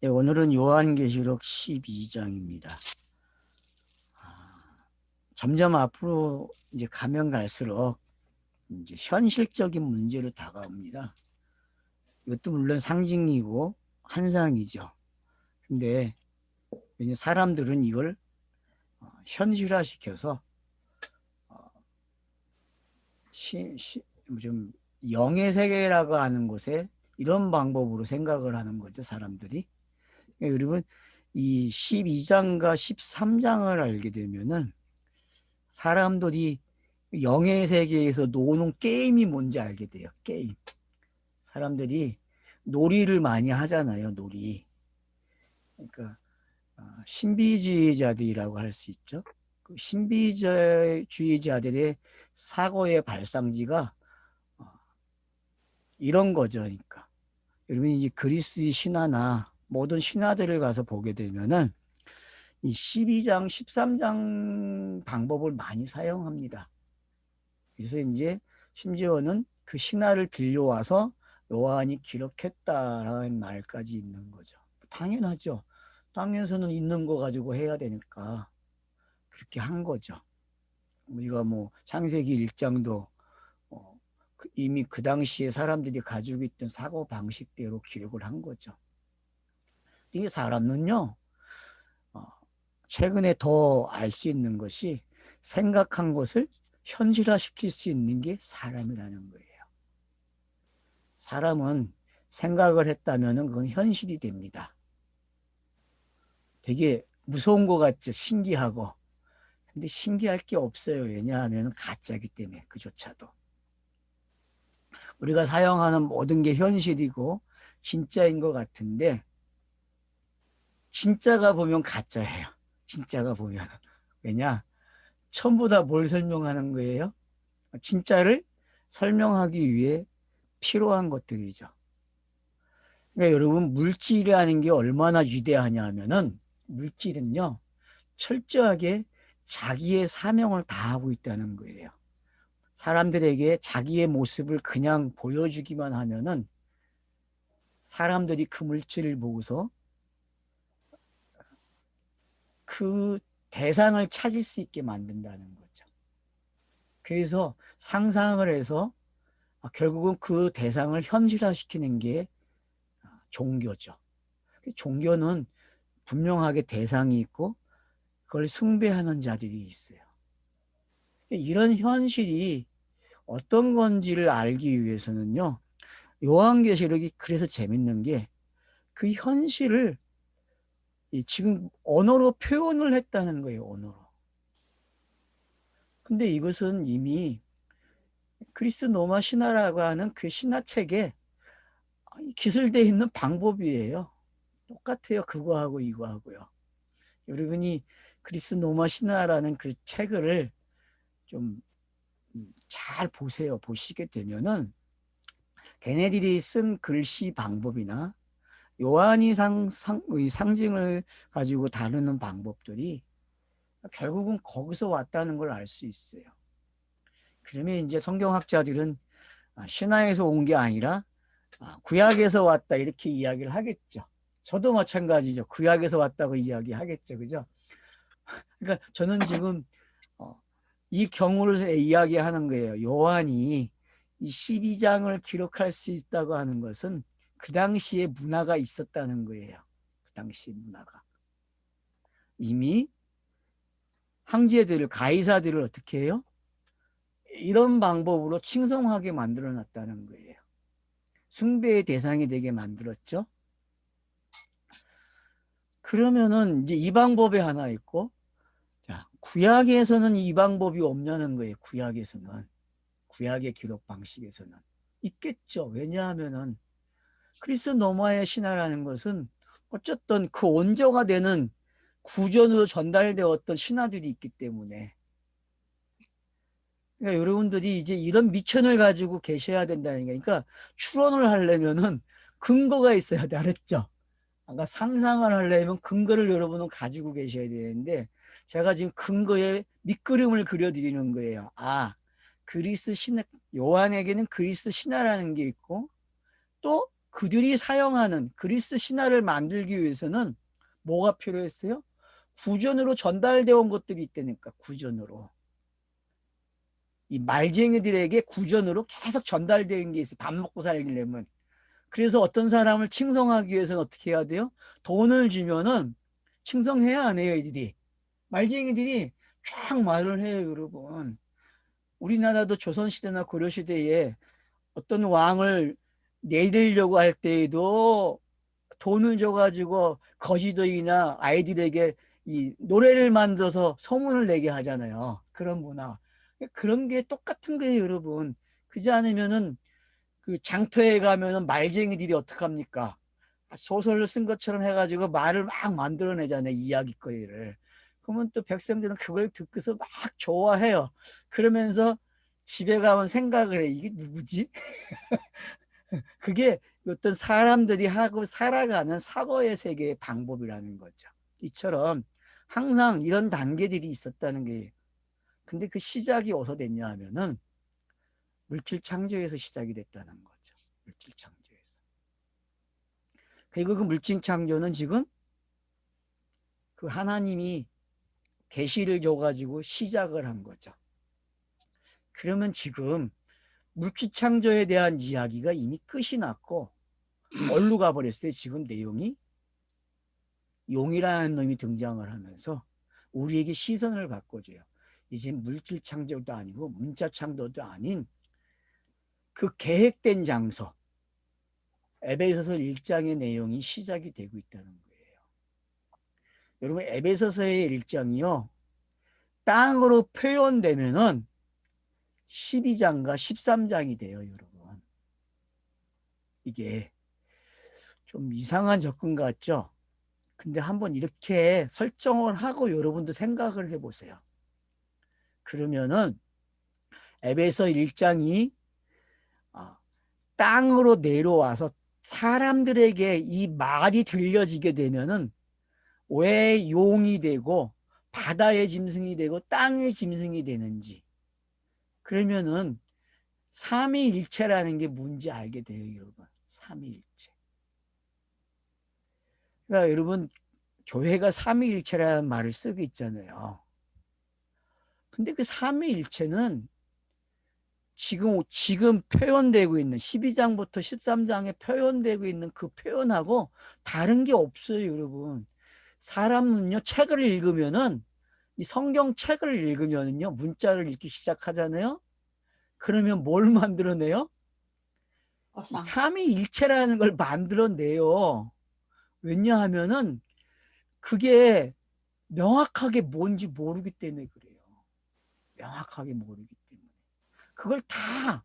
예, 오늘은 요한계시록 12장입니다. 점점 앞으로 이제 가면 갈수록 이제 현실적인 문제로 다가옵니다. 이것도 물론 상징이고 환상이죠. 근데 사람들은 이걸 현실화시켜서 좀 영의 세계라고 하는 곳에 이런 방법으로 생각을 하는 거죠, 사람들이. 여러분, 이 12장과 13장을 알게 되면은 사람들이 영의 세계에서 노는 게임이 뭔지 알게 돼요. 게임. 사람들이 놀이를 많이 하잖아요. 놀이. 그러니까 신비주의자들이라고 할 수 있죠. 그 신비주의자들의 사고의 발상지가 이런 거죠. 그러니까 여러분이 이제 그리스 신화나 모든 신화들을 가서 보게 되면은 이 12장, 13장 방법을 많이 사용합니다. 그래서 이제 심지어는 그 신화를 빌려와서 요한이 기록했다라는 말까지 있는 거죠. 당연하죠. 땅에서는 있는 거 가지고 해야 되니까 그렇게 한 거죠. 우리가 뭐 창세기 1장도 이미 그 당시에 사람들이 가지고 있던 사고 방식대로 기록을 한 거죠. 이 사람은요, 최근에 더 알 수 있는 것이 생각한 것을 현실화시킬 수 있는 게 사람이라는 거예요. 사람은 생각을 했다면 그건 현실이 됩니다. 되게 무서운 것 같죠. 신기하고. 근데 신기할 게 없어요. 왜냐하면 가짜기 때문에 그조차도. 우리가 사용하는 모든 게 현실이고 진짜인 것 같은데 진짜가 보면 가짜예요. 진짜가 보면. 왜냐? 전부 다 뭘 설명하는 거예요? 진짜를 설명하기 위해 필요한 것들이죠. 그러니까 여러분 물질이라는 게 얼마나 위대하냐 하면은 물질은요 철저하게 자기의 사명을 다하고 있다는 거예요. 사람들에게 자기의 모습을 그냥 보여주기만 하면은 사람들이 그 물질을 보고서 그 대상을 찾을 수 있게 만든다는 거죠. 그래서 상상을 해서 결국은 그 대상을 현실화시키는 게 종교죠. 종교는 분명하게 대상이 있고 그걸 숭배하는 자들이 있어요. 이런 현실이 어떤 건지를 알기 위해서는요. 요한계시록이 그래서 재밌는 게 그 현실을 지금 언어로 표현을 했다는 거예요. 언어로. 근데 이것은 이미 그리스 로마 신화라고 하는 그 신화책에 기술되어 있는 방법이에요. 똑같아요. 그거하고 이거하고요. 여러분이 그리스 로마 신화라는 그 책을 좀 잘 보세요. 보시게 되면은 걔네들이 쓴 글씨 방법이나 요한이 상징을 가지고 다루는 방법들이 결국은 거기서 왔다는 걸 알 수 있어요. 그러면 이제 성경학자들은 신화에서 온 게 아니라 구약에서 왔다 이렇게 이야기를 하겠죠. 저도 마찬가지죠. 구약에서 왔다고 이야기하겠죠. 그죠? 그러니까 저는 지금 이 경우를 이야기하는 거예요. 요한이 이 12장을 기록할 수 있다고 하는 것은 그 당시에 문화가 있었다는 거예요. 그 당시 문화가. 이미 황제들을, 가이사들을 어떻게 해요? 이런 방법으로 칭송하게 만들어 놨다는 거예요. 숭배의 대상이 되게 만들었죠. 그러면은 이제 이 방법이 하나 있고, 자, 구약에서는 이 방법이 없냐는 거예요. 구약에서는. 구약의 기록 방식에서는. 있겠죠. 왜냐하면은 그리스 로마의 신화라는 것은 어쨌든 그 원조가 되는 구전으로 전달되었던 신화들이 있기 때문에 그러니까 여러분들이 이제 이런 미천을 가지고 계셔야 된다는 게 그러니까 추론을 하려면은 근거가 있어야 돼. 알았죠? 그러니까 상상을 하려면 근거를 여러분은 가지고 계셔야 되는데 제가 지금 근거에 밑그림을 그려드리는 거예요. 그리스 신화 요한에게는 그리스 신화라는 게 있고 또 그들이 사용하는 그리스 신화를 만들기 위해서는 뭐가 필요했어요? 구전으로 전달되어 온 것들이 있다니까. 구전으로. 이 말쟁이들에게 구전으로 계속 전달되는 게 있어요. 밥 먹고 살려면. 그래서 어떤 사람을 칭송하기 위해서는 어떻게 해야 돼요? 돈을 주면은 칭송해야 안 해요, 이들이. 말쟁이들이 쫙 말을 해요, 여러분. 우리나라도 조선시대나 고려시대에 어떤 왕을 내리려고 할 때에도 돈을 줘가지고 거지들이나 아이들에게 이 노래를 만들어서 소문을 내게 하잖아요. 그런 문화. 그런 게 똑같은 거예요, 여러분. 그지 않으면은 그 장터에 가면은 말쟁이들이 어떡합니까? 소설을 쓴 것처럼 해가지고 말을 막 만들어내잖아요. 이야기거리를. 그러면 또 백성들은 그걸 듣고서 막 좋아해요. 그러면서 집에 가면 생각을 해. 이게 누구지? 그게 어떤 사람들이 하고 살아가는 사고의 세계의 방법이라는 거죠. 이처럼 항상 이런 단계들이 있었다는 게. 근데 그 시작이 어디서 됐냐 하면은 물질 창조에서 시작이 됐다는 거죠. 물질 창조에서. 그리고 그 물질 창조는 지금 그 하나님이 계시를 줘가지고 시작을 한 거죠. 그러면 지금 물질 창조에 대한 이야기가 이미 끝이 났고 어디로 가버렸어요? 지금 내용이 용이라는 놈이 등장을 하면서 우리에게 시선을 바꿔줘요. 이제 물질 창조도 아니고 문자 창조도 아닌 그 계획된 장소 에베소서 1장의 내용이 시작이 되고 있다는 거예요. 여러분 에베소서의 1장이요. 땅으로 표현되면은 12장과 13장이 돼요, 여러분. 이게 좀 이상한 접근 같죠? 근데 한번 이렇게 설정을 하고 여러분도 생각을 해보세요. 그러면은 에베소 1장이 땅으로 내려와서 사람들에게 이 말이 들려지게 되면은 왜 용이 되고 바다의 짐승이 되고 땅의 짐승이 되는지 그러면은 삼위일체라는 게 뭔지 알게 돼요, 여러분. 삼위일체. 그러니까 여러분 교회가 삼위일체라는 말을 쓰고 있잖아요. 근데 그 삼위일체는 지금 표현되고 있는 12장부터 13장에 표현되고 있는 그 표현하고 다른 게 없어요, 여러분. 사람은요, 책을 읽으면은 이 성경 책을 읽으면은요, 문자를 읽기 시작하잖아요. 그러면 뭘 만들어내요? 이 삼위일체라는 걸 만들어내요. 왜냐하면은 그게 명확하게 뭔지 모르기 때문에 그래요. 명확하게 모르기 때문에. 그걸 다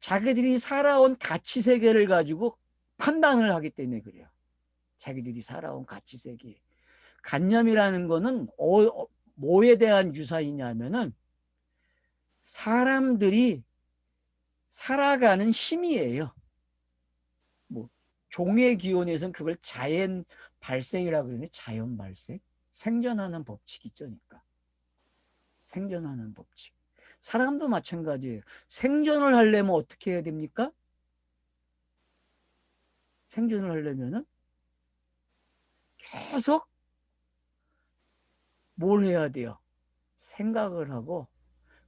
자기들이 살아온 가치 세계를 가지고 판단을 하기 때문에 그래요. 자기들이 살아온 가치 세계. 관념이라는 거는 뭐에 대한 유산이냐면은 사람들이 살아가는 힘이에요. 뭐 종의 기원에서는 그걸 자연 발생이라고 그러는데 자연 발생? 생존하는 법칙 있잖니까. 생존하는 법칙. 사람도 마찬가지예요. 생존을 하려면 어떻게 해야 됩니까? 생존을 하려면은 계속 뭘 해야 돼요? 생각을 하고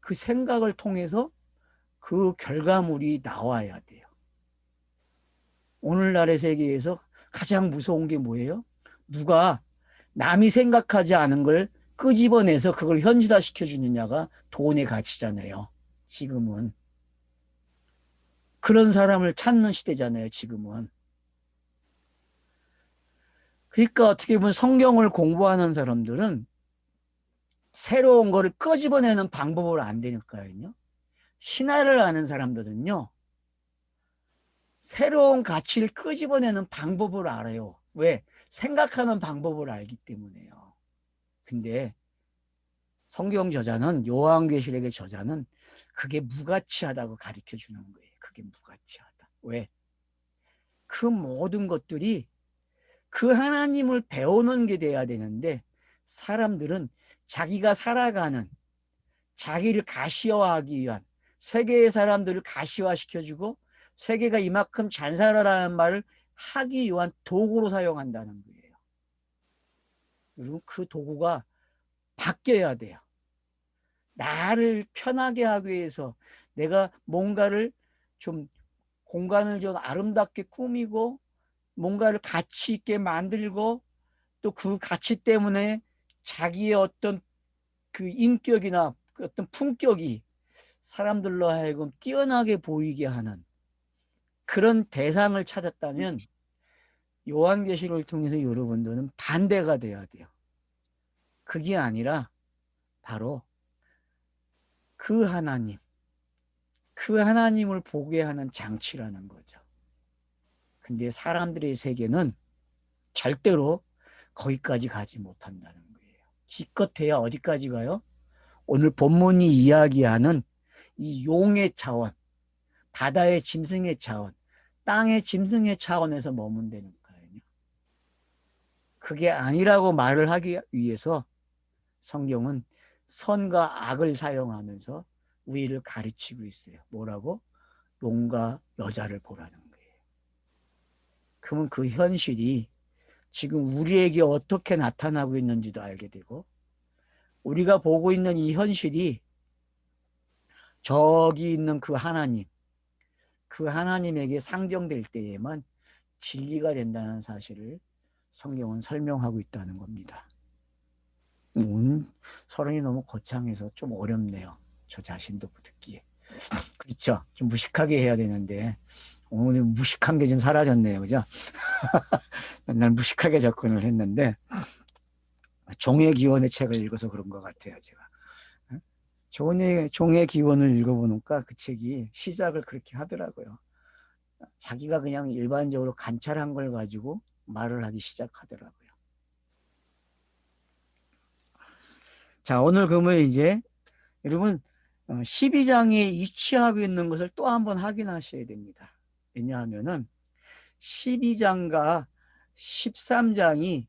그 생각을 통해서 그 결과물이 나와야 돼요. 오늘날의 세계에서 가장 무서운 게 뭐예요? 누가 남이 생각하지 않은 걸 끄집어내서 그걸 현실화 시켜주느냐가 돈의 가치잖아요. 지금은. 그런 사람을 찾는 시대잖아요, 지금은. 그러니까 어떻게 보면 성경을 공부하는 사람들은 새로운 거를 끄집어내는 방법을 안 되니까요. 신화를 아는 사람들은요, 새로운 가치를 끄집어내는 방법을 알아요. 왜? 생각하는 방법을 알기 때문에요. 근데 성경 저자는, 요한계시록의 저자는 그게 무가치하다고 가르쳐 주는 거예요. 그게 무가치하다. 왜? 그 모든 것들이 그 하나님을 배우는 게 돼야 되는데 사람들은 자기가 살아가는 자기를 가시화하기 위한 세계의 사람들을 가시화시켜주고 세계가 이만큼 잘 살아라는 말을 하기 위한 도구로 사용한다는 거예요. 그리고 그 도구가 바뀌어야 돼요. 나를 편하게 하기 위해서 내가 뭔가를 좀 공간을 좀 아름답게 꾸미고 뭔가를 가치 있게 만들고 또 그 가치 때문에 자기의 어떤 그 인격이나 어떤 품격이 사람들로 하여금 뛰어나게 보이게 하는 그런 대상을 찾았다면 요한계시록을 통해서 여러분들은 반대가 돼야 돼요. 그게 아니라 바로 그 하나님, 그 하나님을 보게 하는 장치라는 거죠. 근데 사람들의 세계는 절대로 거기까지 가지 못한다는 거예요. 기껏해야 어디까지 가요? 오늘 본문이 이야기하는 이 용의 차원, 바다의 짐승의 차원, 땅의 짐승의 차원에서 머문다는 거예요. 그게 아니라고 말을 하기 위해서 성경은 선과 악을 사용하면서 우리를 가르치고 있어요. 뭐라고? 용과 여자를 보라는 거예요. 그러면 그 현실이 지금 우리에게 어떻게 나타나고 있는지도 알게 되고 우리가 보고 있는 이 현실이 저기 있는 그 하나님, 그 하나님에게 상정될 때에만 진리가 된다는 사실을 성경은 설명하고 있다는 겁니다. 서론이 너무 거창해서 좀 어렵네요. 저 자신도 듣기에. 그렇죠. 좀 무식하게 해야 되는데 오늘 무식한 게 좀 사라졌네요. 그죠? 맨날 무식하게 접근을 했는데 종의 기원의 책을 읽어서 그런 것 같아요. 제가. 종의 기원을 읽어보니까 그 책이 시작을 그렇게 하더라고요. 자기가 그냥 일반적으로 관찰한 걸 가지고 말을 하기 시작하더라고요. 자, 오늘 그러면 이제 여러분 12장에 위치하고 있는 것을 또 한번 확인하셔야 됩니다. 왜냐하면은 12장과 13장이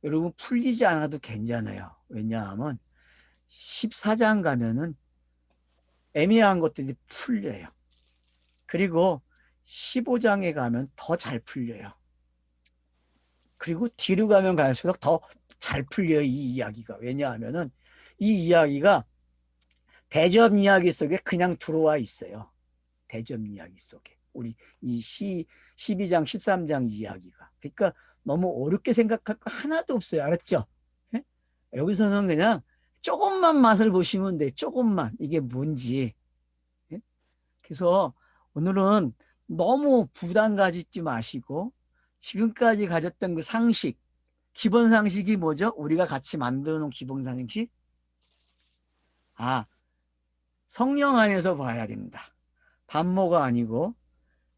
여러분 풀리지 않아도 괜찮아요. 왜냐하면 14장 가면은 애매한 것들이 풀려요. 그리고 15장에 가면 더 잘 풀려요. 그리고 뒤로 가면 갈수록 더 잘 풀려요. 이 이야기가. 왜냐하면은 이 이야기가 대접 이야기 속에 그냥 들어와 있어요. 대접 이야기 속에. 우리 이 12장, 13장 이야기가. 그러니까 너무 어렵게 생각할 거 하나도 없어요. 알았죠? 예? 여기서는 그냥 조금만 맛을 보시면 돼. 조금만. 이게 뭔지. 예? 그래서 오늘은 너무 부담 가지지 마시고 지금까지 가졌던 그 상식, 기본 상식이 뭐죠? 우리가 같이 만들어 놓은 기본 상식? 아, 성령 안에서 봐야 됩니다. 반모가 아니고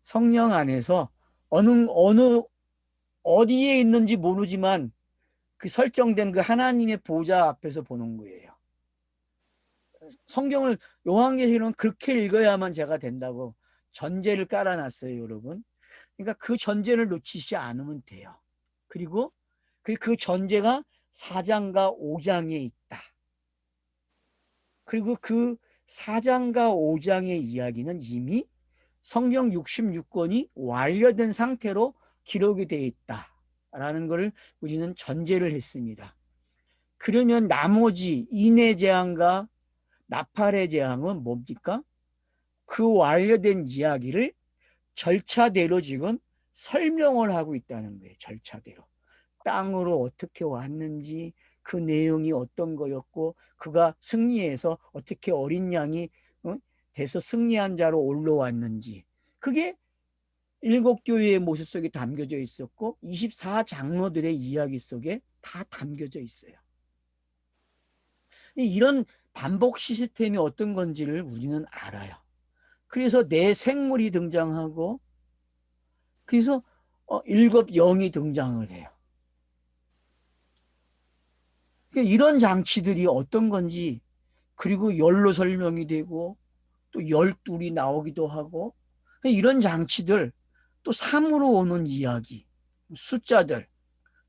성령 안에서 어느 어디에 있는지 모르지만 그 설정된 그 하나님의 보좌 앞에서 보는 거예요. 성경을 요한계시록은 그렇게 읽어야만 제가 된다고 전제를 깔아놨어요, 여러분. 그러니까 그 전제를 놓치지 않으면 돼요. 그리고 그 전제가 4장과 5장에 있다. 그리고 그 4장과 5장의 이야기는 이미 성경 66권이 완료된 상태로 기록이 되어 있다라는 것을 우리는 전제를 했습니다. 그러면 나머지 인의 재앙과 나팔의 재앙은 뭡니까? 그 완료된 이야기를 절차대로 지금 설명을 하고 있다는 거예요. 절차대로. 땅으로 어떻게 왔는지 그 내용이 어떤 거였고 그가 승리해서 어떻게 어린 양이 돼서 승리한 자로 올라왔는지 그게 일곱 교회의 모습 속에 담겨져 있었고 24장로들의 이야기 속에 다 담겨져 있어요. 이런 반복 시스템이 어떤 건지를 우리는 알아요. 그래서 내 생물이 등장하고 그래서 일곱 영이 등장을 해요. 그러니까 이런 장치들이 어떤 건지 그리고 열로 설명이 되고 또 열둘이 나오기도 하고 이런 장치들 또 3으로 오는 이야기 숫자들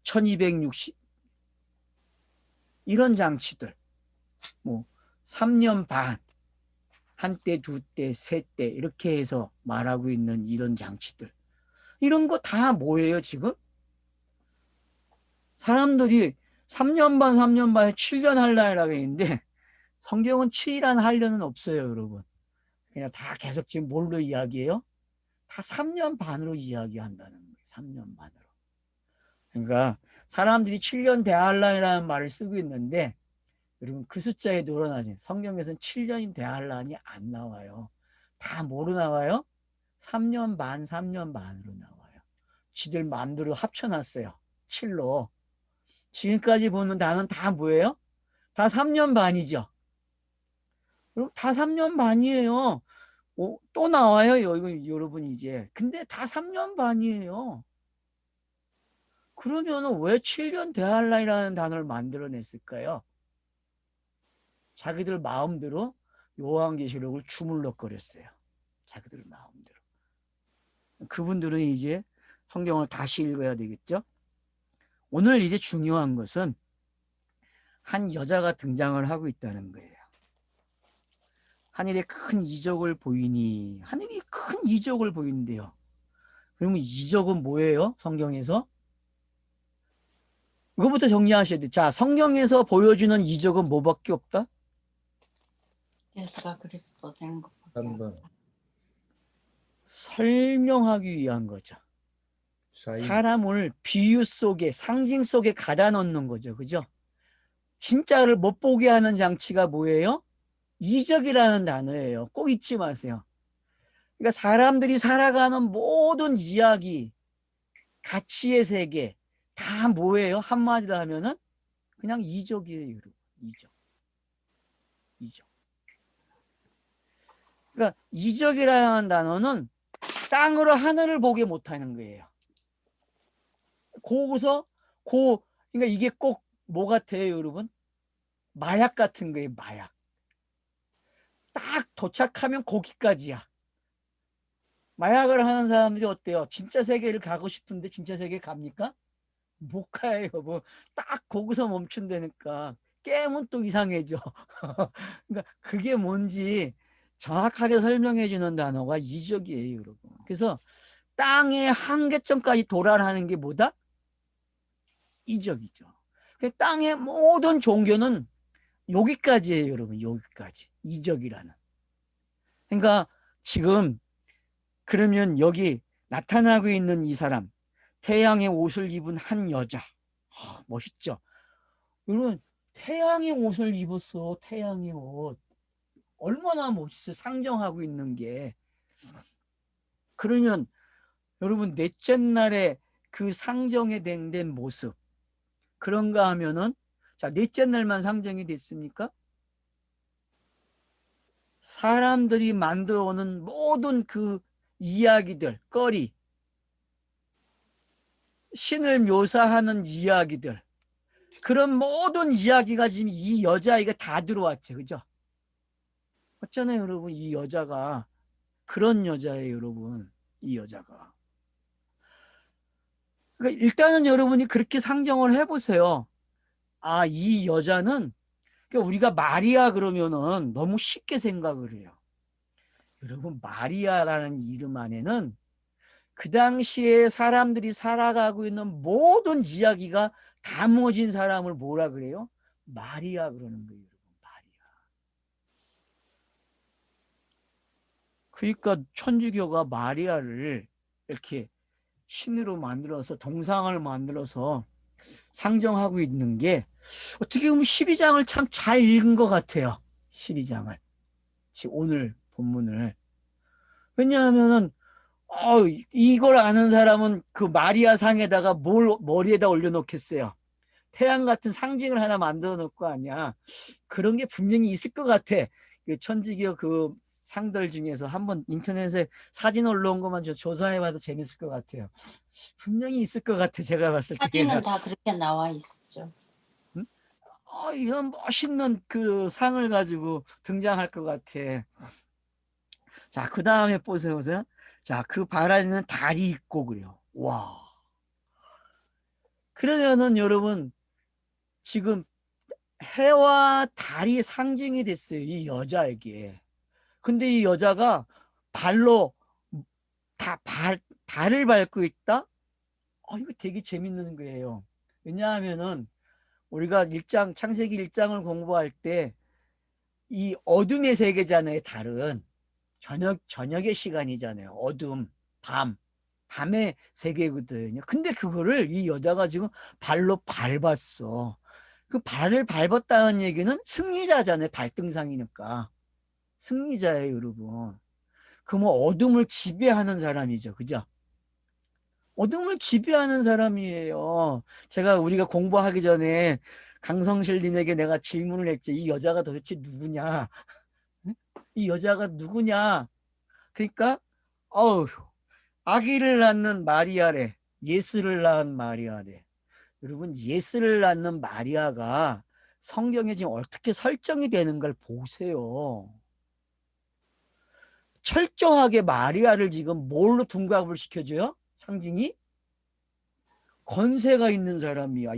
1260 이런 장치들 뭐 3년 반 한 때, 두 때, 세 때 이렇게 해서 말하고 있는 이런 장치들. 이런 거 다 뭐예요, 지금? 사람들이 3년 반, 3년 반에 7년 할라라고 했는데 성경은 7일 하려는 없어요, 여러분. 그냥 다 계속 지금 뭘로 이야기해요? 다 3년 반으로 이야기한다는 거예요. 3년 반으로. 그러니까 사람들이 7년 대할란이라는 말을 쓰고 있는데 여러분 그 숫자에 늘어나지 성경에서는 7년인 대할란이 안 나와요. 다 뭐로 나와요? 3년 반, 3년 반으로 나와요. 지들 마음대로 합쳐놨어요. 7로. 지금까지 보는 단어는 다 뭐예요? 다 3년 반이죠. 그럼 다 3년 반이에요. 또 나와요, 여러분 이제. 근데 다 3년 반이에요. 그러면 왜 7년 대할란이라는 단어를 만들어냈을까요? 자기들 마음대로 요한계시록을 주물럭거렸어요. 자기들 마음대로. 그분들은 이제 성경을 다시 읽어야 되겠죠? 오늘 이제 중요한 것은 한 여자가 등장을 하고 있다는 거예요. 하늘에 큰 이적을 보이니 하늘이 큰 이적을 보이는데요. 그러면 이적은 뭐예요? 성경에서? 이거부터 정리하셔야 돼요. 자, 성경에서 보여주는 이적은 뭐밖에 없다? 예수가 그리스도 된 것. 설명하기 위한 거죠. 사람을 비유 속에 상징 속에 가다 놓는 거죠. 그죠? 진짜를 못 보게 하는 장치가 뭐예요? 이적이라는 단어예요. 꼭 잊지 마세요. 그러니까 사람들이 살아가는 모든 이야기, 가치의 세계 다 뭐예요? 한마디로 하면은 그냥 이적이에요. 여러분. 이적. 이적. 그러니까 이적이라는 단어는 땅으로 하늘을 보게 못하는 거예요. 거기서 그러니까 이게 꼭 뭐 같아요, 여러분? 마약 같은 거예요, 마약. 딱 도착하면 거기까지야. 마약을 하는 사람들이 어때요? 진짜 세계를 가고 싶은데 진짜 세계 갑니까? 못 가요. 뭐 딱 거기서 멈춘다니까. 게임은 또 이상해져. 그러니까 그게 뭔지 정확하게 설명해 주는 단어가 이적이에요, 여러분. 그래서 땅의 한계점까지 도달하는 게 뭐다? 이적이죠. 땅의 모든 종교는 여기까지예요, 여러분. 여기까지. 이적이라는. 그러니까 지금 그러면 여기 나타나고 있는 이 사람, 태양의 옷을 입은 한 여자. 멋있죠? 여러분, 태양의 옷을 입었어. 태양의 옷. 얼마나 멋있어. 상정하고 있는 게. 그러면 여러분 넷째 날에 그 상정에 된 모습. 그런가 하면은 자, 넷째 날만 상정이 됐습니까? 사람들이 만들어 오는 모든 그 이야기들, 거리, 신을 묘사하는 이야기들, 그런 모든 이야기가 지금 이 여자아이가 다 들어왔죠. 그죠? 맞잖아요, 여러분. 이 여자가 그런 여자예요, 여러분. 이 여자가. 그러니까 일단은 여러분이 그렇게 상정을 해보세요. 아, 이 여자는 그러니까 우리가 마리아 그러면은 너무 쉽게 생각을 해요. 여러분, 마리아라는 이름 안에는 그 당시에 사람들이 살아가고 있는 모든 이야기가 담아진 사람을 뭐라 그래요? 마리아 그러는 거예요. 마리아. 그러니까 천주교가 마리아를 이렇게 신으로 만들어서 동상을 만들어서 상정하고 있는 게 어떻게 보면 12장을 참 잘 읽은 것 같아요. 12장을. 오늘 본문을. 왜냐하면은 이걸 아는 사람은 그 마리아 상에다가 뭘 머리에다 올려놓겠어요. 태양 같은 상징을 하나 만들어 놓을 거 아니야. 그런 게 분명히 있을 것 같아. 그 천주교 그 상들 중에서 한번 인터넷에 사진 올라온 것만 조사해봐도 재밌을 것 같아요. 분명히 있을 것 같아. 제가 봤을 때는. 사진은 다 그렇게 나와 있죠. 응? 이런 멋있는 그 상을 가지고 등장할 것 같아. 자, 그 다음에 보세요. 자, 그 발 안에는 달이 있고 그래요. 와. 그러면은 여러분 지금 해와 달이 상징이 됐어요. 이 여자에게. 근데 이 여자가 발로 달을 밟고 있다? 이거 되게 재밌는 거예요. 왜냐하면은 우리가 창세기 1장을 공부할 때 이 어둠의 세계잖아요. 달은 저녁의 시간이잖아요. 어둠, 밤의 세계거든요. 근데 그거를 이 여자가 지금 발로 밟았어. 그 발을 밟았다는 얘기는 승리자잖아요. 발등상이니까. 승리자예요, 여러분. 그러면 어둠을 지배하는 사람이죠. 그죠? 어둠을 지배하는 사람이에요. 우리가 공부하기 전에 강성실님에게 내가 질문을 했지. 이 여자가 도대체 누구냐? 응? 이 여자가 누구냐? 그러니까, 어우, 아기를 낳는 마리아래. 예수를 낳은 마리아래. 여러분, 예수를 낳는 마리아가 성경에 지금 어떻게 설정이 되는 걸 보세요. 철저하게 마리아를 지금 뭘로 둔갑을 시켜줘요? 상징이? 권세가 있는 사람이야.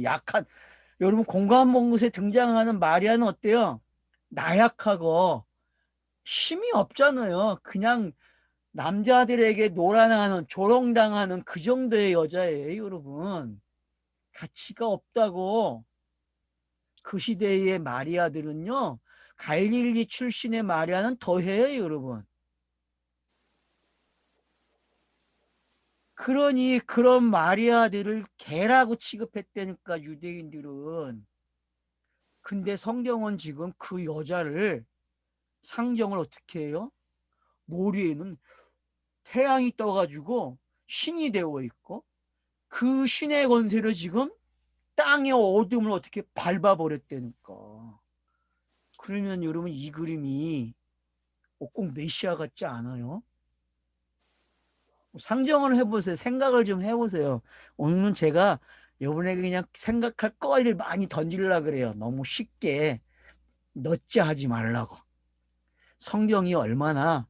여러분, 공감봉것에 등장하는 마리아는 어때요? 나약하고 힘이 없잖아요. 그냥 남자들에게 노란하는, 조롱당하는 그 정도의 여자예요, 여러분. 가치가 없다고. 그 시대의 마리아들은요, 갈릴리 출신의 마리아는 더해요, 여러분. 그러니 그런 마리아들을 개라고 취급했다니까, 유대인들은. 근데 성경은 지금 그 여자를 상정을 어떻게 해요? 머리에는 태양이 떠가지고 신이 되어 있고 그 신의 권세를 지금 땅의 어둠을 어떻게 밟아버렸다니까. 그러면 여러분 이 그림이 꼭 메시아 같지 않아요? 상정을 해보세요. 생각을 좀 해보세요. 오늘은 제가 여러분에게 그냥 생각할 거리를 많이 던지려고 그래요. 너무 쉽게 넣지 하지 말라고. 성경이 얼마나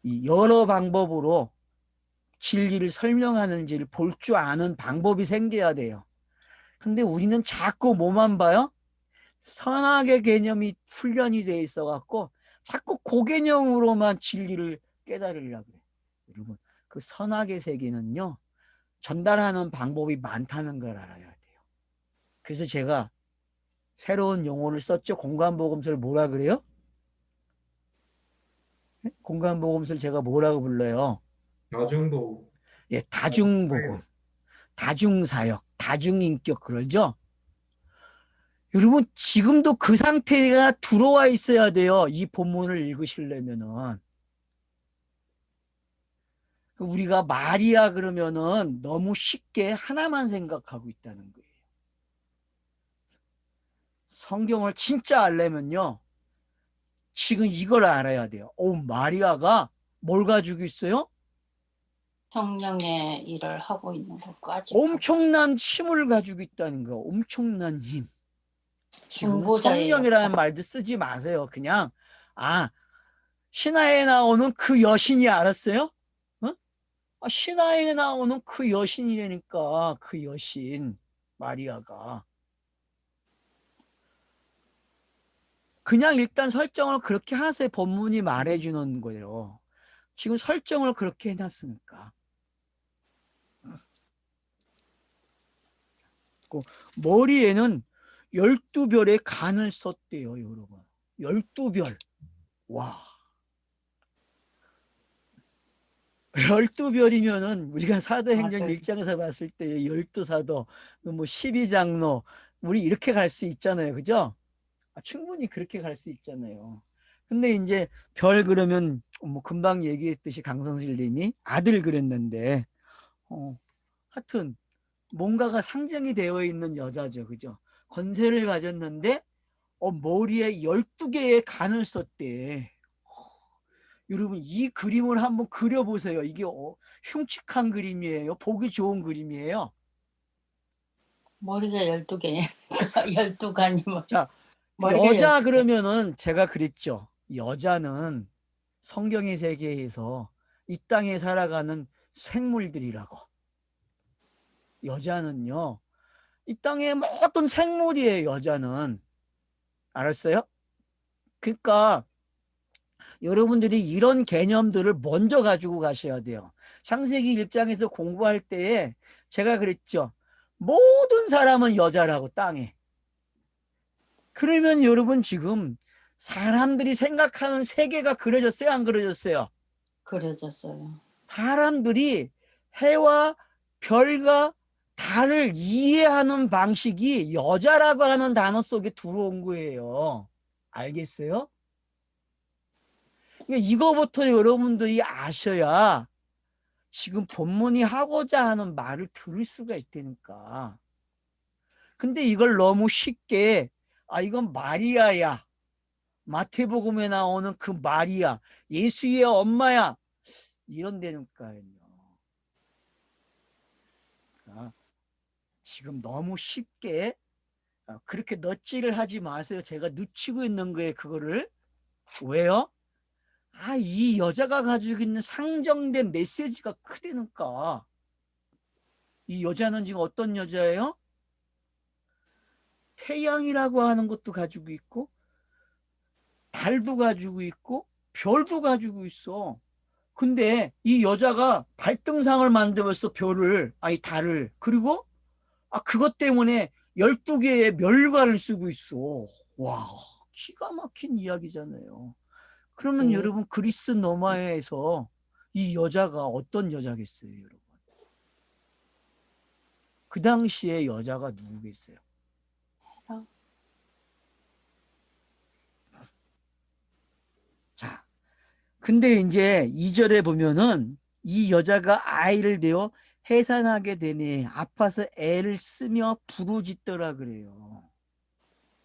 이 여러 방법으로 진리를 설명하는지를 볼 줄 아는 방법이 생겨야 돼요. 근데 우리는 자꾸 뭐만 봐요? 선악의 개념이 훈련이 돼 있어 갖고 자꾸 그 개념으로만 진리를 깨달으려고 그래요. 여러분, 그 선악의 세계는요, 전달하는 방법이 많다는 걸 알아야 돼요. 그래서 제가 새로운 용어를 썼죠. 공간복음서를 뭐라 그래요? 공간복음서를 제가 뭐라고 불러요? 나중보 예, 다중복음, 다중사역, 다중인격 그러죠? 여러분, 지금도 그 상태가 들어와 있어야 돼요. 이 본문을 읽으시려면은. 우리가 마리아 그러면은 너무 쉽게 하나만 생각하고 있다는 거예요. 성경을 진짜 알려면요, 지금 이걸 알아야 돼요. 마리아가 뭘 가지고 있어요? 성령의 일을 하고 있는 것까지 엄청난 힘을 가지고 있다는 거. 엄청난 힘. 지금은 중보자의 성령이라는 역할. 말도 쓰지 마세요. 그냥 신화에 나오는 그 여신이 알았어요? 어? 신화에 나오는 그 여신이라니까. 그 여신 마리아가. 그냥 일단 설정을 그렇게 하세요. 본문이 말해주는 거예요. 지금 설정을 그렇게 해놨으니까. 머리에는 12별의 간을 썼대요, 여러분. 12별. 와. 12별이면은 우리가 사도행전 맞아요. 1장에서 봤을 때 12사도, 뭐 12장로, 우리 이렇게 갈 수 있잖아요. 그죠? 충분히 그렇게 갈 수 있잖아요. 근데 이제 별 그러면 뭐 금방 얘기했듯이 강성실 님이 아들 그랬는데, 하여튼 뭔가가 상징이 되어 있는 여자죠. 그죠? 권세를 가졌는데 머리에 12개의 간을 썼대. 여러분 이 그림을 한번 그려보세요. 이게 흉측한 그림이에요? 보기 좋은 그림이에요? 머리가 12개. 12간이 자, 머리가 여자 12개. 그러면은 제가 그랬죠. 여자는 성경의 세계에서 이 땅에 살아가는 생물들이라고. 여자는요, 이 땅의 모든 생물이에요, 여자는. 알았어요? 그러니까 여러분들이 이런 개념들을 먼저 가지고 가셔야 돼요. 창세기 1장에서 공부할 때에 제가 그랬죠. 모든 사람은 여자라고 땅에. 그러면 여러분 지금 사람들이 생각하는 세계가 그려졌어요? 안 그려졌어요? 그려졌어요. 사람들이 해와 별과 달을 이해하는 방식이 여자라고 하는 단어 속에 들어온 거예요. 알겠어요? 그러니까 이거부터 여러분들이 아셔야 지금 본문이 하고자 하는 말을 들을 수가 있다니까. 근데 이걸 너무 쉽게 이건 마리아야. 마태복음에 나오는 그 마리아, 예수의 엄마야. 이런 데니까요. 지금 너무 쉽게 그렇게 넛질을 하지 마세요. 제가 늦추고 있는 거예요, 그거를. 왜요? 이 여자가 가지고 있는 상정된 메시지가 크다니까. 이 여자는 지금 어떤 여자예요? 태양이라고 하는 것도 가지고 있고, 달도 가지고 있고, 별도 가지고 있어. 근데 이 여자가 발등상을 만들었어, 별을, 달을. 그리고, 그것 때문에 12개의 멸관을 쓰고 있어. 와, 기가 막힌 이야기잖아요. 그러면 네. 여러분, 그리스 로마에서 이 여자가 어떤 여자겠어요, 여러분? 그 당시에 여자가 누구겠어요? 자, 근데 이제 2절에 보면은 이 여자가 아이를 배어 해산하게 되니 아파서 애를 쓰며 부르짖더라 그래요.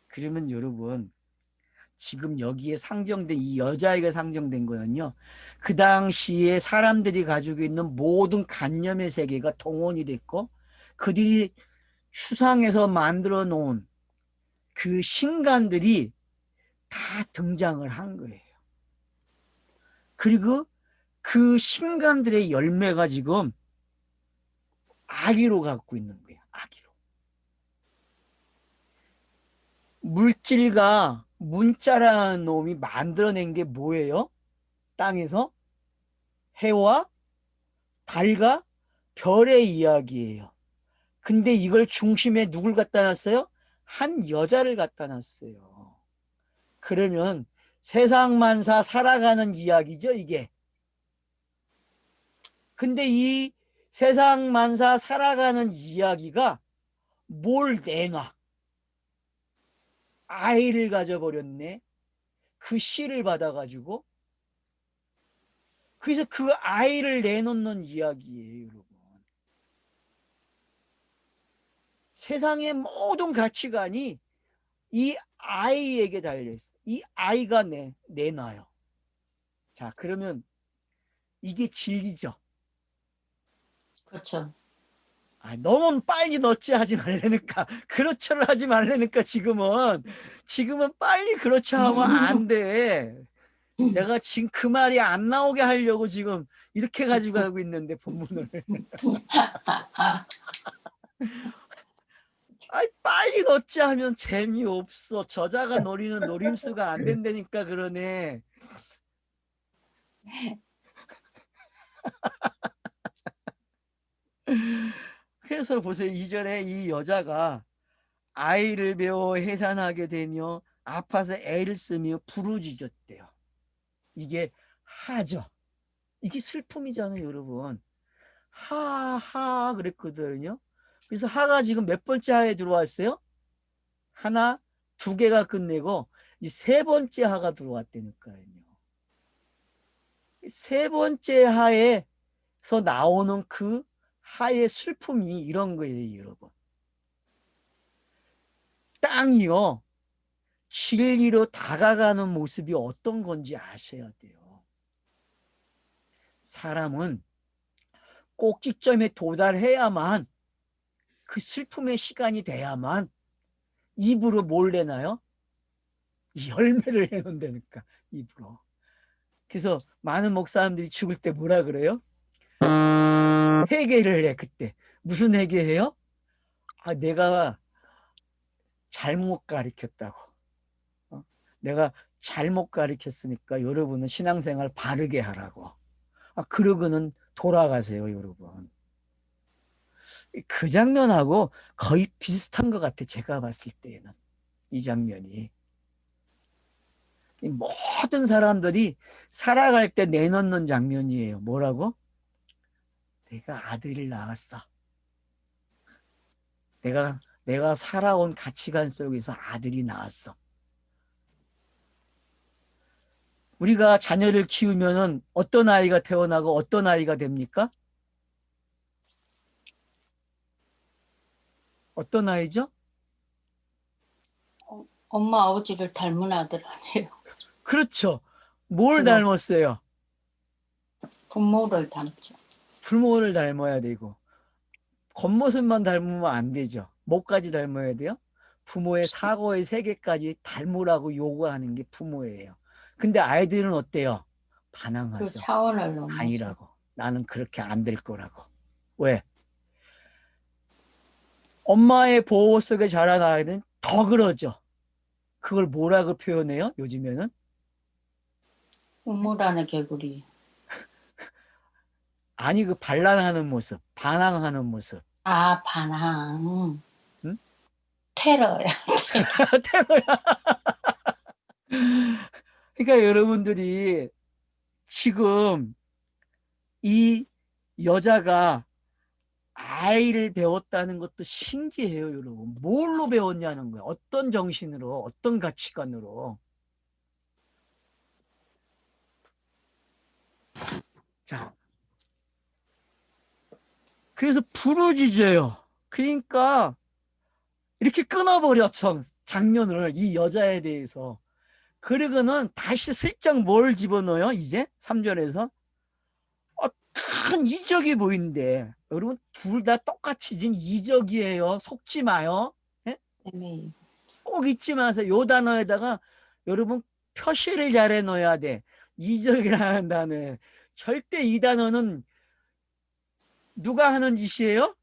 그러면 여러분, 지금 여기에 상정된 이 여자아이가 상정된 거는요, 그 당시에 사람들이 가지고 있는 모든 관념의 세계가 동원이 됐고, 그들이 추상에서 만들어 놓은 그 신간들이 다 등장을 한 거예요. 그리고 그 신간들의 열매가 지금 아기로 갖고 있는 거예요. 아기로. 물질과 문자라는 놈이 만들어낸 게 뭐예요? 땅에서 해와 달과 별의 이야기예요. 근데 이걸 중심에 누굴 갖다 놨어요? 한 여자를 갖다 놨어요. 그러면 세상만사 살아가는 이야기죠, 이게. 근데 이 세상만사 살아가는 이야기가 뭘 내놔? 아이를 가져버렸네. 그 씨를 받아가지고. 그래서 그 아이를 내놓는 이야기예요, 여러분. 세상의 모든 가치관이 이 아이에게 달려있어요. 이 아이가 내놔요. 자, 그러면 이게 진리죠. 그렇죠. 너무 빨리 넣지 하지 말라니까. 그렇죠를 하지 말라니까, 지금은 빨리 그렇죠 하면 안 돼. 내가 지금 그 말이 안 나오게 하려고 지금 이렇게 가지고 가고 있는데, 본문을. 빨리 넣지 하면 재미없어. 저자가 노리는 노림수가 안 된다니까 그러네. 그래서 보세요. 2절에 이 여자가 아이를 배워 해산하게 되며 아파서 애를 쓰며 부르짖었대요. 이게 하죠. 이게 슬픔이잖아요, 여러분. 하 그랬거든요. 그래서 하가 지금 몇 번째 하에 들어왔어요? 하나, 두 개가 끝내고 이 세 번째 하가 들어왔다니까요. 세 번째 하에서 나오는 그 하의 슬픔이 이런 거예요, 여러분. 땅이요, 진리로 다가가는 모습이 어떤 건지 아셔야 돼요. 사람은 꼭지점에 도달해야만, 그 슬픔의 시간이 돼야만 입으로 뭘 내나요? 열매를 내놓는다니까, 입으로. 그래서 많은 목사님들이 죽을 때 뭐라 그래요? 회개를 해. 그때 무슨 회개해요? 내가 잘못 가르쳤다고, 내가 잘못 가르쳤으니까 여러분은 신앙생활 바르게 하라고. 그러고는 돌아가세요, 여러분. 그 장면하고 거의 비슷한 것 같아, 제가 봤을 때에는. 이 장면이. 이 모든 사람들이 살아갈 때 내놓는 장면이에요. 뭐라고? 내가 아들을 낳았어. 내가 살아온 가치관 속에서 아들이 나왔어. 우리가 자녀를 키우면은 어떤 아이가 태어나고 어떤 아이가 됩니까? 어떤 아이죠? 엄마 아버지를 닮은 아들 아니에요. 그렇죠. 뭘 그럼 닮았어요? 부모를 닮죠. 부모를 닮아야 되고, 겉모습만 닮으면 안 되죠. 뭐까지 닮아야 돼요? 부모의 사고의 세계까지 닮으라고 요구하는 게 부모예요. 근데 아이들은 어때요? 그 반항하죠. 차원을 넘어서. 아니라고. 나는 그렇게 안 될 거라고. 왜? 엄마의 보호 속에 자란 아이는 더 그러죠. 그걸 뭐라고 표현해요? 요즘에는? 우물안의 개구리. 아니, 그 반란하는 모습, 반항하는 모습. 아, 반항. 응? 테러야. 테러야. 그러니까 여러분들이 지금 이 여자가 아이를 배웠다는 것도 신기해요, 여러분. 뭘로 배웠냐는 거예요. 어떤 정신으로, 어떤 가치관으로. 자, 그래서 부르짖어요. 그러니까 이렇게 끊어버려, 장면을, 이 여자에 대해서. 그리고는 다시 슬쩍 뭘 집어넣어요, 이제? 3절에서. 큰 이적이 보이는데, 여러분, 둘 다 똑같이 지금 이적이에요. 속지 마요. 예? 쌤이 꼭 잊지 마세요. 요 단어에다가 여러분 표시를 잘 해놓아야 돼. 이적이라는 단어에. 절대 이 단어는 누가 하는 짓이에요?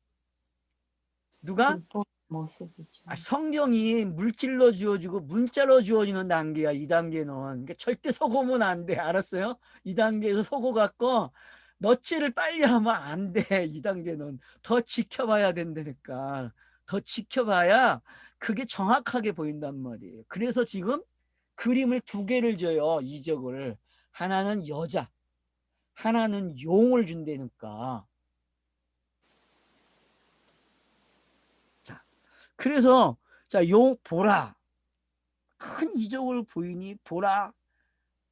누가? 기쁜 모습이죠. 성경이 물질로 주어지고 문자로 주어지는 단계야. 이 단계는. 그러니까 절대 속으면 안 돼. 알았어요? 이 단계에서 속어갖고 넛지를 빨리 하면 안 돼. 이 단계는. 더 지켜봐야 된다니까. 더 지켜봐야 그게 정확하게 보인단 말이에요. 그래서 지금 그림을 두 개를 줘요. 이적을. 하나는 여자, 하나는 용을 준다니까. 자, 그래서 자, 용 보라. 큰 이적을 보이니 보라.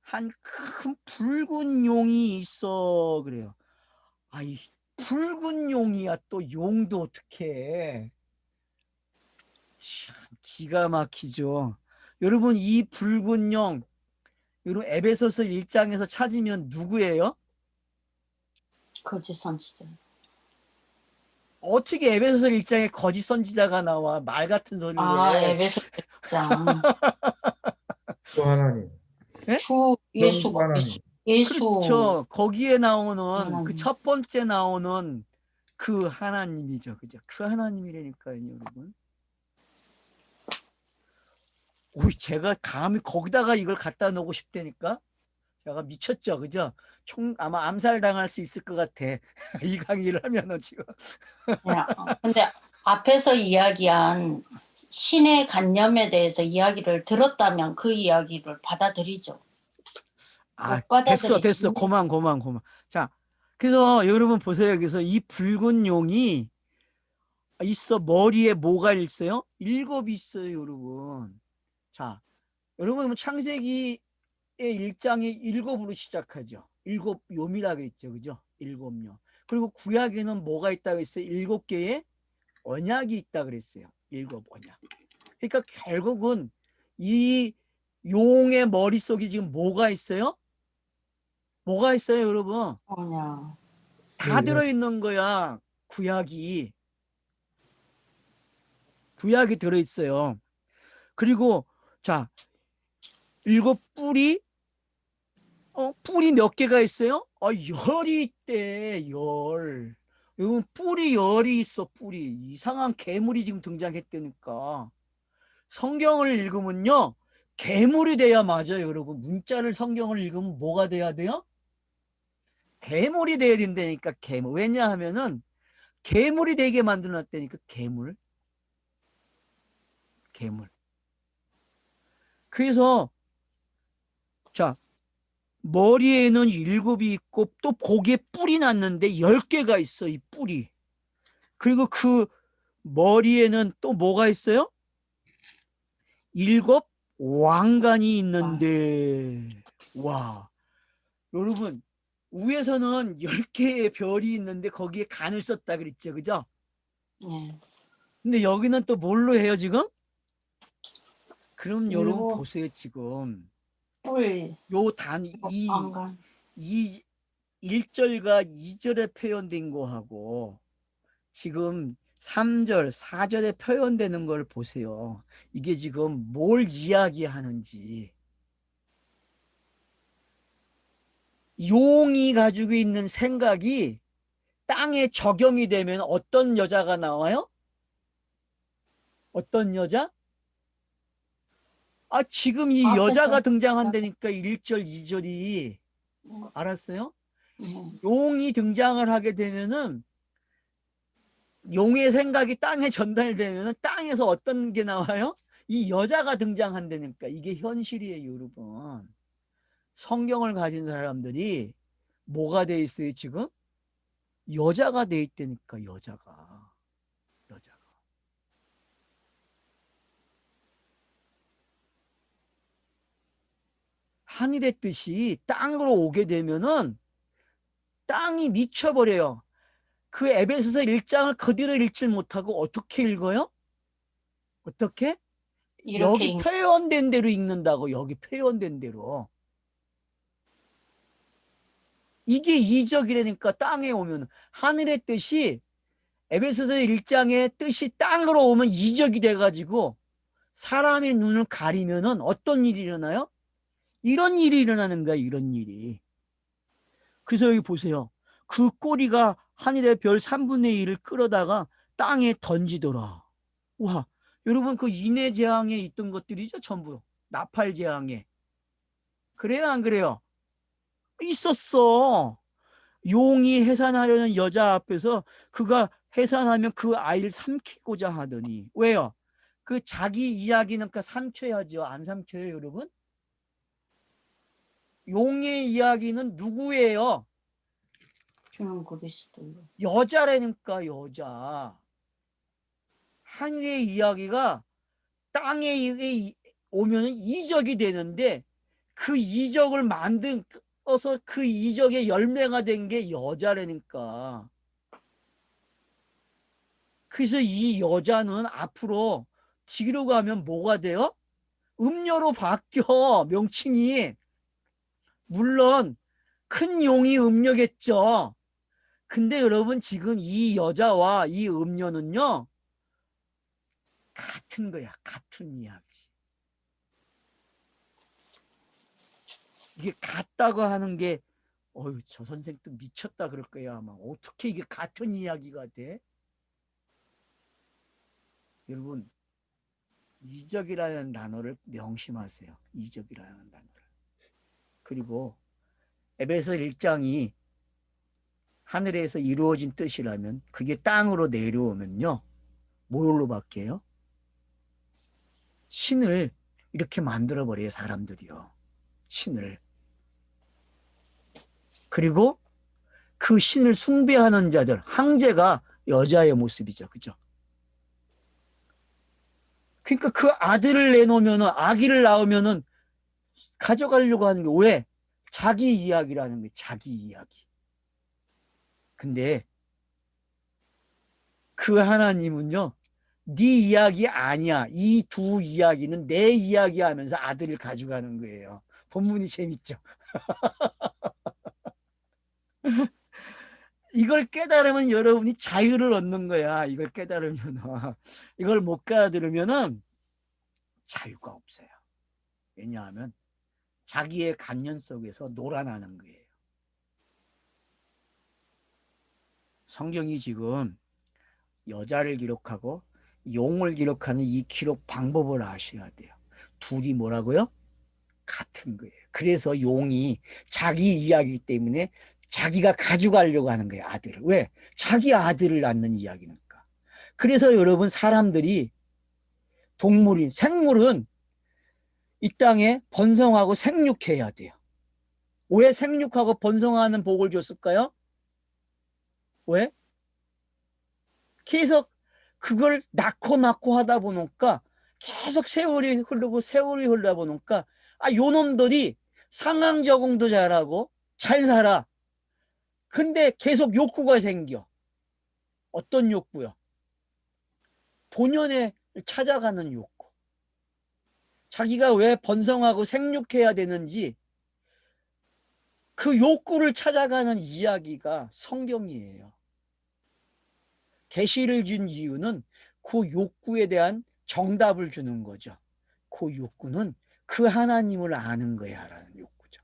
한 큰 붉은 용이 있어. 그래요. 아이, 붉은 용이야. 또 용도 어떻게 해. 참 기가 막히죠. 여러분, 이 붉은 용, 여러분 에베소서 1장에서 찾으면 누구예요? 거짓 선지자. 어떻게 에베소서 1장에 거짓 선지자가 나와? 말 같은 소리를 아, 해. 에베소 1장. 또 하나님, 예? 주 그럼 예수 또 예수 하나님, 예수 그렇죠. 거기에 나오는 그 하나님. 첫 번째 나오는 그 하나님이죠. 그죠? 그 하나님이라니까요, 여러분. 오, 제가 감히 거기다가 이걸 갖다 놓고 싶다니까? 제가 미쳤죠. 그죠? 아마 암살당할 수 있을 것 같아. 이 강의를 하면은 지금. 근데 앞에서 이야기한 신의 관념에 대해서 이야기를 들었다면 그 이야기를 받아들이죠. 못 됐어, 됐어. 받아들이면 고만. 자, 그래서 여러분 보세요. 그래서 이 붉은 용이 있어. 머리에 뭐가 있어요? 7이 있어요, 여러분. 자, 여러분 창세기의 1장이 7으로 시작하죠. 7욤이라고 했죠. 그죠? 7욤. 그리고 구약에는 뭐가 있다고 했어요? 7개의 언약이 있다 그랬어요. 7언약. 그러니까 결국은 이 용의 머릿속에 지금 뭐가 있어요? 뭐가 있어요, 여러분? 뭐냐. 다 들어있는 거야. 구약이 들어있어요. 그리고 자, 7뿔이 뿔이 몇 개가 있어요? 열이 있대. 열. 여러분 뿔이 열이 있어. 뿔이 이상한 괴물이 지금 등장했다니까. 성경을 읽으면요, 괴물이 돼야 맞아요, 여러분. 문자를 성경을 읽으면 뭐가 돼야 돼요? 괴물이 돼야 된다니까, 괴물. 왜냐하면은 괴물이 되게 만들어놨다니까, 괴물. 괴물. 그래서 자, 머리에는 7이 있고 또 고기에 뿔이 났는데 10개가 있어, 이 뿔이. 그리고 그 머리에는 또 뭐가 있어요? 7 왕관이 있는데, 와, 여러분, 위에서는 10개의 별이 있는데 거기에 간을 썼다 그랬죠, 그죠? 예. 근데 여기는 또 뭘로 해요, 지금? 그럼 여러분 일곱 보세요, 지금. 뿔 요 단, 이 왕관. 1절과 2절에 표현된 거하고 지금 3절, 4절에 표현되는 걸 보세요. 이게 지금 뭘 이야기하는지. 용이 가지고 있는 생각이 땅에 적용이 되면 어떤 여자가 나와요? 어떤 여자? 아, 지금 이 여자가 앞에서 등장한다니까 1절, 2절이. 알았어요? 예. 용이 등장을 하게 되면은 용의 생각이 땅에 전달되면은 땅에서 어떤 게 나와요? 이 여자가 등장한다니까. 이게 현실이에요, 여러분. 성경을 가진 사람들이 뭐가 돼 있어요, 지금? 여자가 돼 있다니까, 여자가. 여자가. 하늘의 뜻이 땅으로 오게 되면은 땅이 미쳐버려요. 그 에베소서 1장을 그대로 읽질 못하고 어떻게 읽어요? 어떻게? 이렇게 여기 표현된 대로 읽는다고. 여기 표현된 대로. 이게 이적이라니까. 땅에 오면 하늘의 뜻이 에베소서 1장의 뜻이 땅으로 오면 이적이 돼가지고 사람의 눈을 가리면은 어떤 일이 일어나요? 이런 일이 일어나는 거야. 이런 일이. 그래서 여기 보세요. 그 꼬리가 하늘의 별 3분의 1을 끌어다가 땅에 던지더라. 와, 여러분 그 인해 재앙에 있던 것들이죠, 전부. 나팔 재앙에. 그래요, 안 그래요? 있었어. 용이 해산하려는 여자 앞에서 그가 해산하면 그 아이를 삼키고자 하더니. 왜요? 그 자기 이야기는 삼켜야죠. 안 삼켜요, 여러분? 용의 이야기는 누구예요? 주는 그리스도. 여자라니까, 여자. 하늘의 이야기가 땅에 오면 이적이 되는데 그 이적을 만들어서 그 이적의 열매가 된 게 여자라니까. 그래서 이 여자는 앞으로 뒤로 가면 뭐가 돼요? 음녀로 바뀌어, 명칭이. 물론 큰 용이 음녀겠죠. 근데 여러분 지금 이 여자와 이 음녀는요 같은 거야. 같은 이야기. 이게 같다고 하는 게 어휴, 저 선생 또 미쳤다 그럴 거야 아마. 어떻게 이게 같은 이야기가 돼? 여러분, 이적이라는 단어를 명심하세요. 이적이라는 단어를. 그리고 에베소 1장이 하늘에서 이루어진 뜻이라면 그게 땅으로 내려오면요 뭘로 바뀌어요? 신을 이렇게 만들어버려요, 사람들이요. 신을. 그리고 그 신을 숭배하는 자들, 황제가 여자의 모습이죠. 그죠? 그러니까 그 아들을 내놓으면은, 아기를 낳으면은 가져가려고 하는 게 왜? 자기 이야기라는 거예요. 자기 이야기. 근데 그 하나님은요, 네 이야기 아니야. 이 두 이야기는 내 이야기 하면서 아들을 가져가는 거예요. 본문이 재밌죠? 이걸 깨달으면 여러분이 자유를 얻는 거야. 이걸 깨달으면. 이걸 못 깨달으면 자유가 없어요. 왜냐하면 자기의 관념 속에서 놀아나는 거예요. 성경이 지금 여자를 기록하고 용을 기록하는 이 기록 방법을 아셔야 돼요. 둘이 뭐라고요? 같은 거예요. 그래서 용이 자기 이야기이기 때문에 자기가 가져가려고 하는 거예요, 아들을. 왜? 자기 아들을 낳는 이야기니까. 그래서 여러분, 사람들이 생물은 이 땅에 번성하고 생육해야 돼요. 왜 생육하고 번성하는 복을 줬을까요? 왜? 계속 그걸 낳고 하다 보니까 계속 세월이 흐르다 보니까 요 놈들이 상황 적응도 잘하고 잘 살아. 근데 계속 욕구가 생겨. 어떤 욕구요? 본연에 찾아가는 욕구. 자기가 왜 번성하고 생육해야 되는지 그 욕구를 찾아가는 이야기가 성경이에요. 계시를 준 이유는 그 욕구에 대한 정답을 주는 거죠. 그 욕구는 그 하나님을 아는 거야 라는 욕구죠.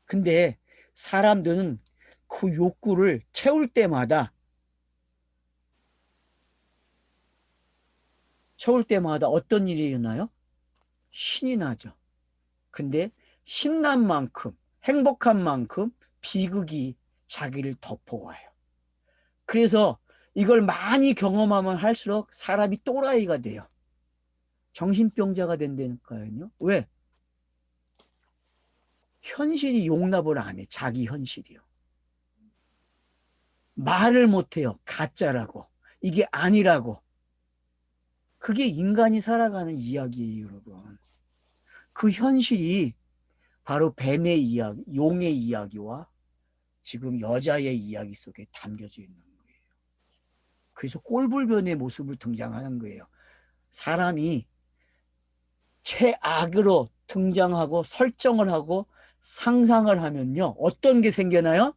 근데 사람들은 그 욕구를 채울 때마다 어떤 일이 일어나요? 신이 나죠. 근데 신난 만큼, 행복한 만큼 비극이 자기를 덮어와요. 그래서 이걸 많이 경험하면 할수록 사람이 또라이가 돼요. 정신병자가 된다니까요. 왜? 현실이 용납을 안 해. 자기 현실이요. 말을 못해요. 가짜라고. 이게 아니라고. 그게 인간이 살아가는 이야기예요, 여러분. 그 현실이 바로 뱀의 이야기, 용의 이야기와 지금 여자의 이야기 속에 담겨져 있는 거예요. 그래서 꼴불변의 모습을 등장하는 거예요. 사람이 최악으로 등장하고 설정을 하고 상상을 하면요. 어떤 게 생겨나요?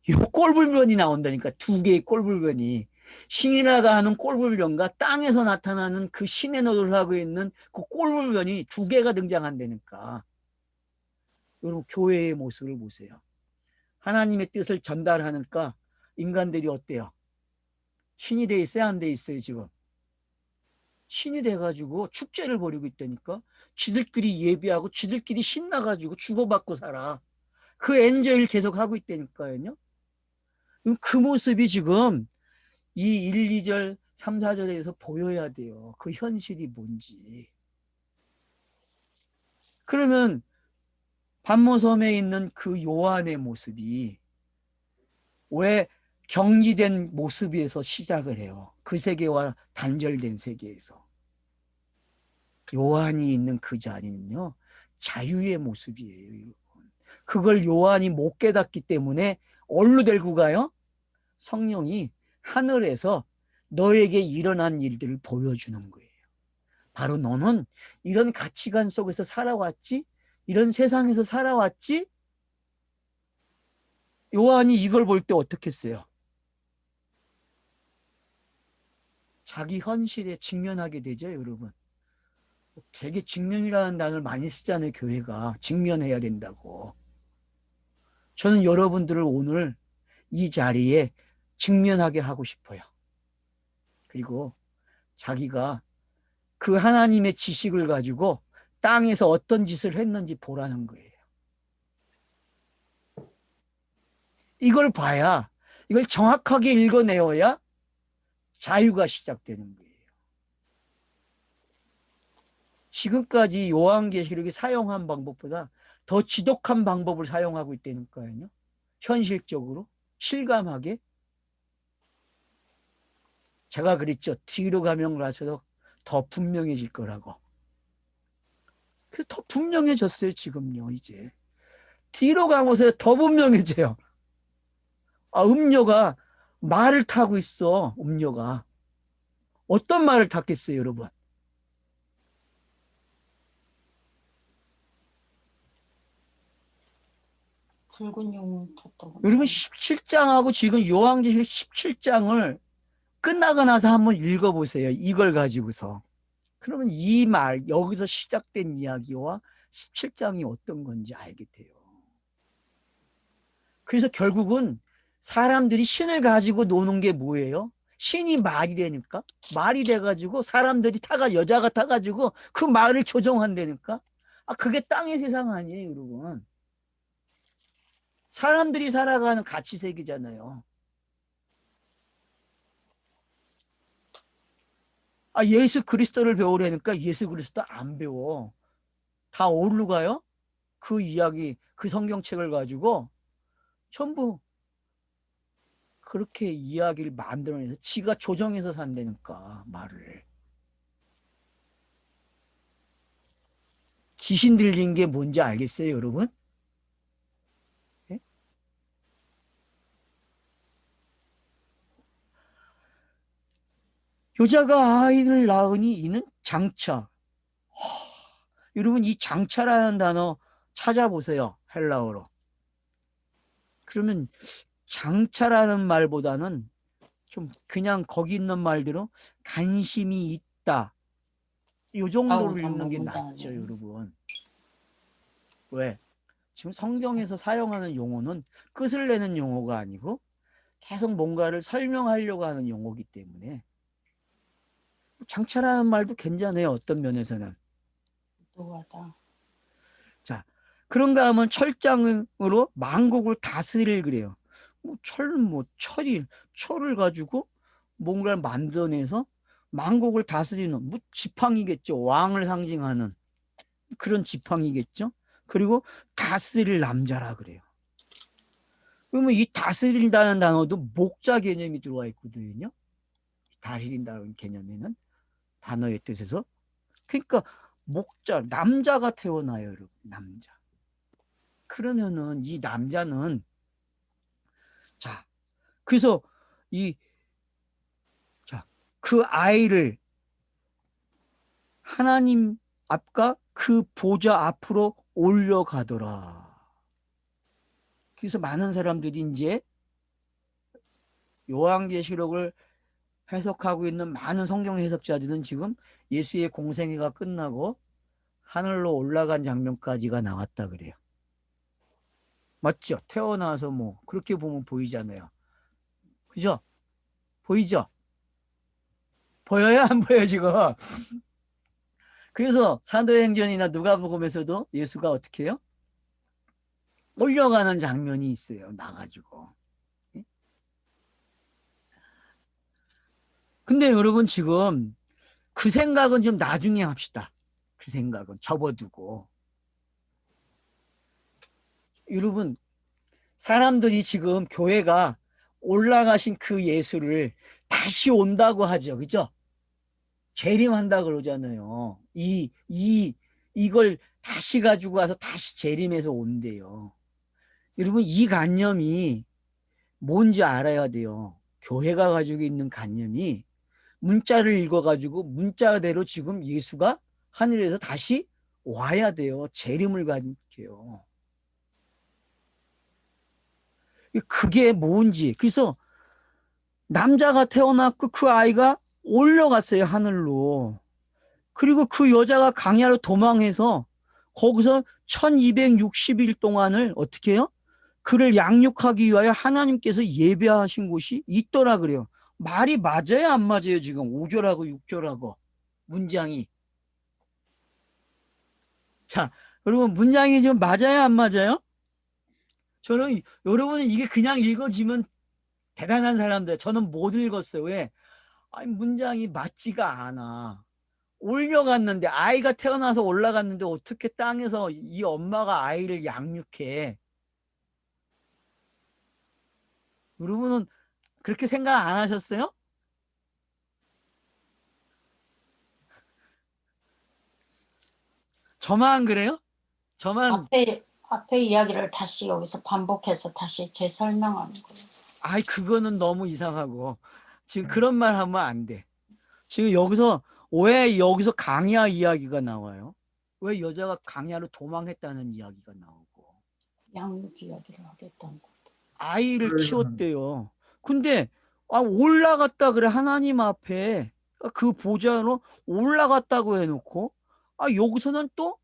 이 꼴불변이 나온다니까. 두 개의 꼴불변이. 신이라가 하는 꼴불변과 땅에서 나타나는 그 신의 노릇을 하고 있는 그 꼴불변이 두 개가 등장한다니까. 여러분, 교회의 모습을 보세요. 하나님의 뜻을 전달하니까 인간들이 어때요? 신이 돼 있어요? 안 돼 있어요, 지금? 신이 돼가지고 축제를 벌이고 있다니까. 지들끼리 예배하고 지들끼리 신나가지고 주고받고 살아. 그 엔저이를 계속 하고 있다니까요. 그 모습이 지금 이 1, 2절, 3, 4절에서 보여야 돼요. 그 현실이 뭔지. 그러면 반모섬에 있는 그 요한의 모습이 왜 경지된 모습에서 시작을 해요? 그 세계와 단절된 세계에서. 요한이 있는 그 자리는요, 자유의 모습이에요, 여러분. 그걸 요한이 못 깨닫기 때문에 어디로 데리고 가요? 성령이 하늘에서 너에게 일어난 일들을 보여주는 거예요. 바로 너는 이런 가치관 속에서 살아왔지? 이런 세상에서 살아왔지? 요한이 이걸 볼 때 어떻게 했어요? 자기 현실에 직면하게 되죠, 여러분. 되게 직면이라는 단어를 많이 쓰잖아요, 교회가. 직면해야 된다고. 저는 여러분들을 오늘 이 자리에 직면하게 하고 싶어요. 그리고 자기가 그 하나님의 지식을 가지고 땅에서 어떤 짓을 했는지 보라는 거예요. 이걸 봐야, 이걸 정확하게 읽어내어야 자유가 시작되는 거예요. 지금까지 요한계시록이 사용한 방법보다 더 지독한 방법을 사용하고 있다니까요. 현실적으로, 실감하게. 제가 그랬죠. 뒤로 가면 갈수록 더 분명해질 거라고. 그래서 더 분명해졌어요, 지금요, 이제. 뒤로 가면서 더 분명해져요. 음료가 말을 타고 있어, 음료가. 어떤 말을 탔겠어요, 여러분? 붉은 용 탔다고. 여러분, 17장하고 지금 요한계시록 17장을 끝나고 나서 한번 읽어보세요. 이걸 가지고서. 그러면 이 말, 여기서 시작된 이야기와 17장이 어떤 건지 알게 돼요. 그래서 결국은 사람들이 신을 가지고 노는 게 뭐예요? 신이 말이라니까. 말이 돼가지고 사람들이 여자가 타가지고 그 말을 조종한다니까. 그게 땅의 세상 아니에요, 여러분. 사람들이 살아가는 가치세계잖아요. 예수 그리스도를 배우려니까 예수 그리스도 안 배워. 다 어디로 가요? 그 이야기, 그 성경책을 가지고 전부 그렇게 이야기를 만들어내서 지가 조정해서 산다니까, 말을. 귀신 들린 게 뭔지 알겠어요, 여러분? 예? 여자가 아이를 낳으니 이는 장차. 여러분, 이 장차라는 단어 찾아보세요, 헬라어로. 그러면 장차라는 말보다는 좀 그냥 거기 있는 말대로 관심이 있다, 이 정도로 읽는 게 낫죠, 여러분. 왜? 지금 성경에서 사용하는 용어는 끝을 내는 용어가 아니고 계속 뭔가를 설명하려고 하는 용어이기 때문에 장차라는 말도 괜찮아요, 어떤 면에서는. 누가다. 자, 그런가 하면 철장으로 만국을 다스릴 그래요. 철을 가지고 뭔가를 만들어내서 만국을 다스리는, 지팡이겠죠. 왕을 상징하는 그런 지팡이겠죠. 그리고 다스릴 남자라 그래요. 그러면 이 다스린다는 단어도 목자 개념이 들어와 있거든요. 다스린다는 개념에는 단어의 뜻에서. 그러니까 목자, 남자가 태어나요, 여러분. 남자. 그러면은 이 남자는, 자, 그래서 그 아이를 하나님 앞과 그 보좌 앞으로 올려가더라. 그래서 많은 사람들이 이제 요한계시록을 해석하고 있는 많은 성경 해석자들은 지금 예수의 공생애가 끝나고 하늘로 올라간 장면까지가 나왔다 그래요. 맞죠? 태어나서 그렇게 보면 보이잖아요. 그죠? 보이죠? 보여요? 안 보여요, 지금? 그래서 사도행전이나 누가복음에서도 예수가 어떻게 해요? 올려가는 장면이 있어요, 나가지고. 근데 여러분, 지금 그 생각은 좀 나중에 합시다. 그 생각은 접어두고. 여러분, 사람들이 지금 교회가 올라가신 그 예수를 다시 온다고 하죠. 그죠? 재림한다 그러잖아요. 이걸 다시 가지고 와서 다시 재림해서 온대요. 여러분, 이 관념이 뭔지 알아야 돼요. 교회가 가지고 있는 관념이 문자를 읽어가지고 문자대로 지금 예수가 하늘에서 다시 와야 돼요. 재림을 가리켜요. 그게 뭔지. 그래서 남자가 태어났고 그 아이가 올려갔어요, 하늘로. 그리고 그 여자가 광야로 도망해서 거기서 1260일 동안을 어떻게 해요? 그를 양육하기 위하여 하나님께서 예배하신 곳이 있더라 그래요. 말이 맞아요, 안 맞아요? 지금 5절하고 6절하고 문장이. 자, 여러분, 문장이 지금 맞아요, 안 맞아요? 저는 여러분은 이게 그냥 읽어지면 대단한 사람들. 저는 못 읽었어요. 왜? 문장이 맞지가 않아. 올려갔는데, 아이가 태어나서 올라갔는데 어떻게 땅에서 이 엄마가 아이를 양육해? 여러분은 그렇게 생각 안 하셨어요? 저만 그래요? 저만. 앞에 이야기를 다시 여기서 반복해서 다시 재설명하는 거예요. 그거는 너무 이상하고. 지금 그런 말 하면 안 돼. 지금 왜 여기서 강야 이야기가 나와요? 왜 여자가 강야로 도망했다는 이야기가 나오고. 양육 이야기를 하겠다는 거. 아이를 키웠대요. 근데 올라갔다 그래, 하나님 앞에. 그 보좌로 올라갔다고 해놓고 여기서는 또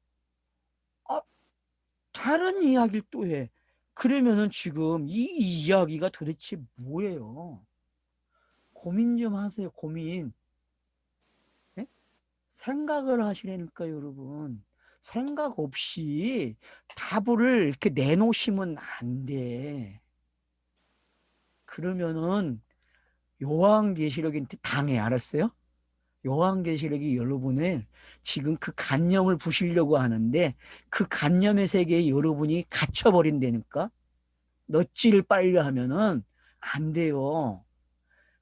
다른 이야기를 또 해. 그러면은 지금 이 이야기가 도대체 뭐예요? 고민 좀 하세요. 고민. 예? 생각을 하시라니까 여러분. 생각 없이 답을 이렇게 내놓으시면 안 돼. 그러면은 요한계시록이 당해. 알았어요? 요한계시록이 여러분을 지금 그 관념을 부시려고 하는데 그 관념의 세계에 여러분이 갇혀버린다니까. 넛지를 빨려 하면은 안 돼요.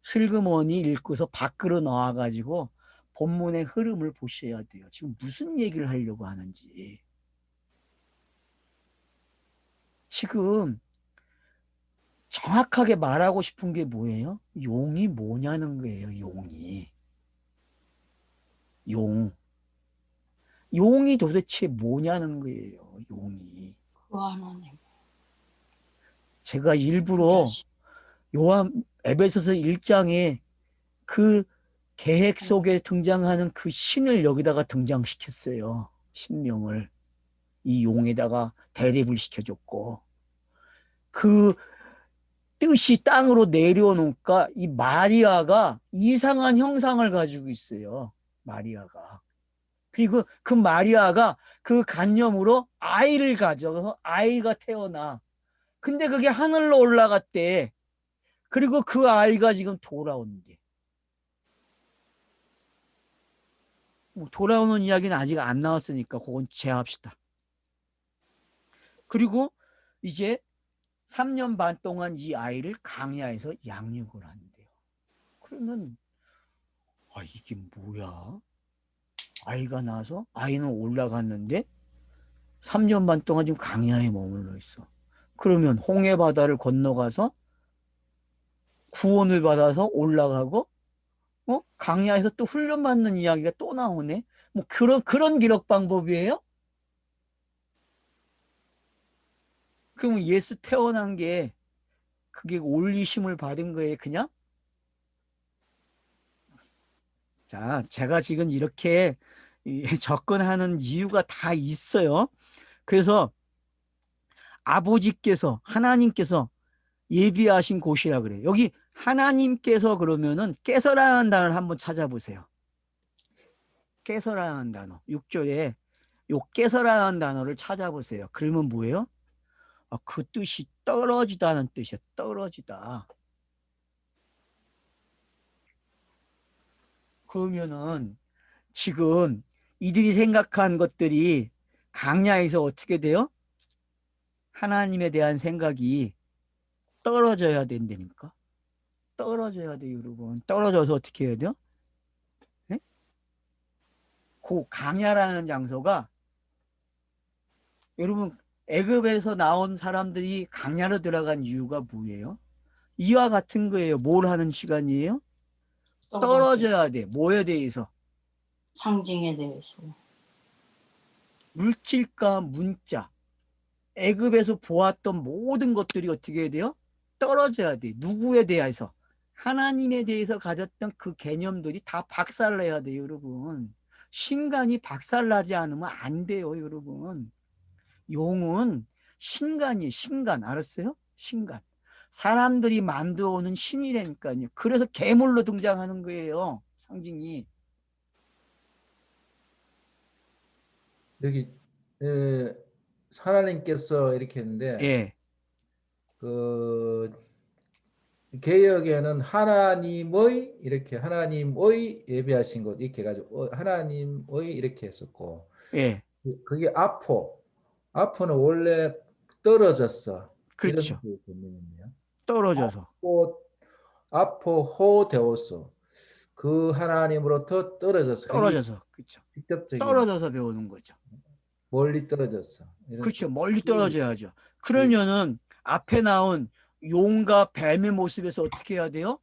슬그머니 읽고서 밖으로 나와가지고 본문의 흐름을 보셔야 돼요. 지금 무슨 얘기를 하려고 하는지. 지금 정확하게 말하고 싶은 게 뭐예요? 용이 뭐냐는 거예요. 용이. 용. 용이 도대체 뭐냐는 거예요. 용이. 그 하나님. 제가 일부러 요한 에베소서 1장에 그 계획 속에 등장하는 그 신을 여기다가 등장시켰어요. 신명을. 이 용에다가 대립을 시켜줬고 그 뜻이 땅으로 내려오니까 이 마리아가 이상한 형상을 가지고 있어요. 마리아가. 그리고 그 마리아가 그 간염으로 아이를 가져서 아이가 태어나. 근데 그게 하늘로 올라갔대. 그리고 그 아이가 지금 돌아온대. 뭐 돌아오는 이야기는 아직 안 나왔으니까 그건 제압시다. 그리고 이제 3년 반 동안 이 아이를 강야에서 양육을 한대요. 그러면 이게 뭐야? 아이가 나서 아이는 올라갔는데 3년 반 동안 지금 강야에 머물러 있어. 그러면 홍해 바다를 건너가서 구원을 받아서 올라가고 강야에서 또 훈련받는 이야기가 또 나오네. 뭐 그런 기록 방법이에요? 그러면 예수 태어난 게 그게 올리심을 받은 거예요, 그냥? 자, 제가 지금 이렇게 접근하는 이유가 다 있어요. 그래서 아버지께서, 하나님께서 예비하신 곳이라 그래요. 여기 하나님께서 그러면은 깨서라는 단어를 한번 찾아보세요. 깨서라는 단어. 6절에 요 깨서라는 단어를 찾아보세요. 그러면 뭐예요? 그 뜻이 떨어지다는 뜻이야. 떨어지다. 그러면은 지금 이들이 생각한 것들이 강야에서 어떻게 돼요? 하나님에 대한 생각이 떨어져야 된다니까. 떨어져야 돼요, 여러분. 떨어져서 어떻게 해야 돼요? 네? 그 강야라는 장소가 여러분 애굽에서 나온 사람들이 강야로 들어간 이유가 뭐예요? 이와 같은 거예요. 뭘 하는 시간이에요? 떨어져야 돼. 뭐에 대해서? 상징에 대해서. 물질과 문자. 애굽에서 보았던 모든 것들이 어떻게 해야 돼요? 떨어져야 돼. 누구에 대해서? 하나님에 대해서 가졌던 그 개념들이 다 박살내야 돼요, 여러분. 신간이 박살나지 않으면 안 돼요, 여러분. 용은 신간이에요, 신간. 알았어요? 신간. 사람들이 만들어 오는 신이라니까요. 그래서 괴물로 등장하는 거예요, 상징이. 여기 하나님께서 이렇게 했는데 예, 그 개역에는 하나님의 이렇게 하나님의 예비하신 것 이렇게 해가지고 하나님의 이렇게 했었고 예, 그게 아포는 원래 떨어졌어 이런 그렇죠. 그 개념이네요. 떨어져서. 아포 데오스 그 하나님으로부터 떨어졌어. 굉장히 떨어져서. 그렇죠. 직접적인 떨어져서 배우는 거죠. 멀리 떨어졌어. 이런 그렇죠. 멀리 떨어져야죠. 그러면은 앞에 나온 용과 뱀의 모습에서 어떻게 해야 돼요?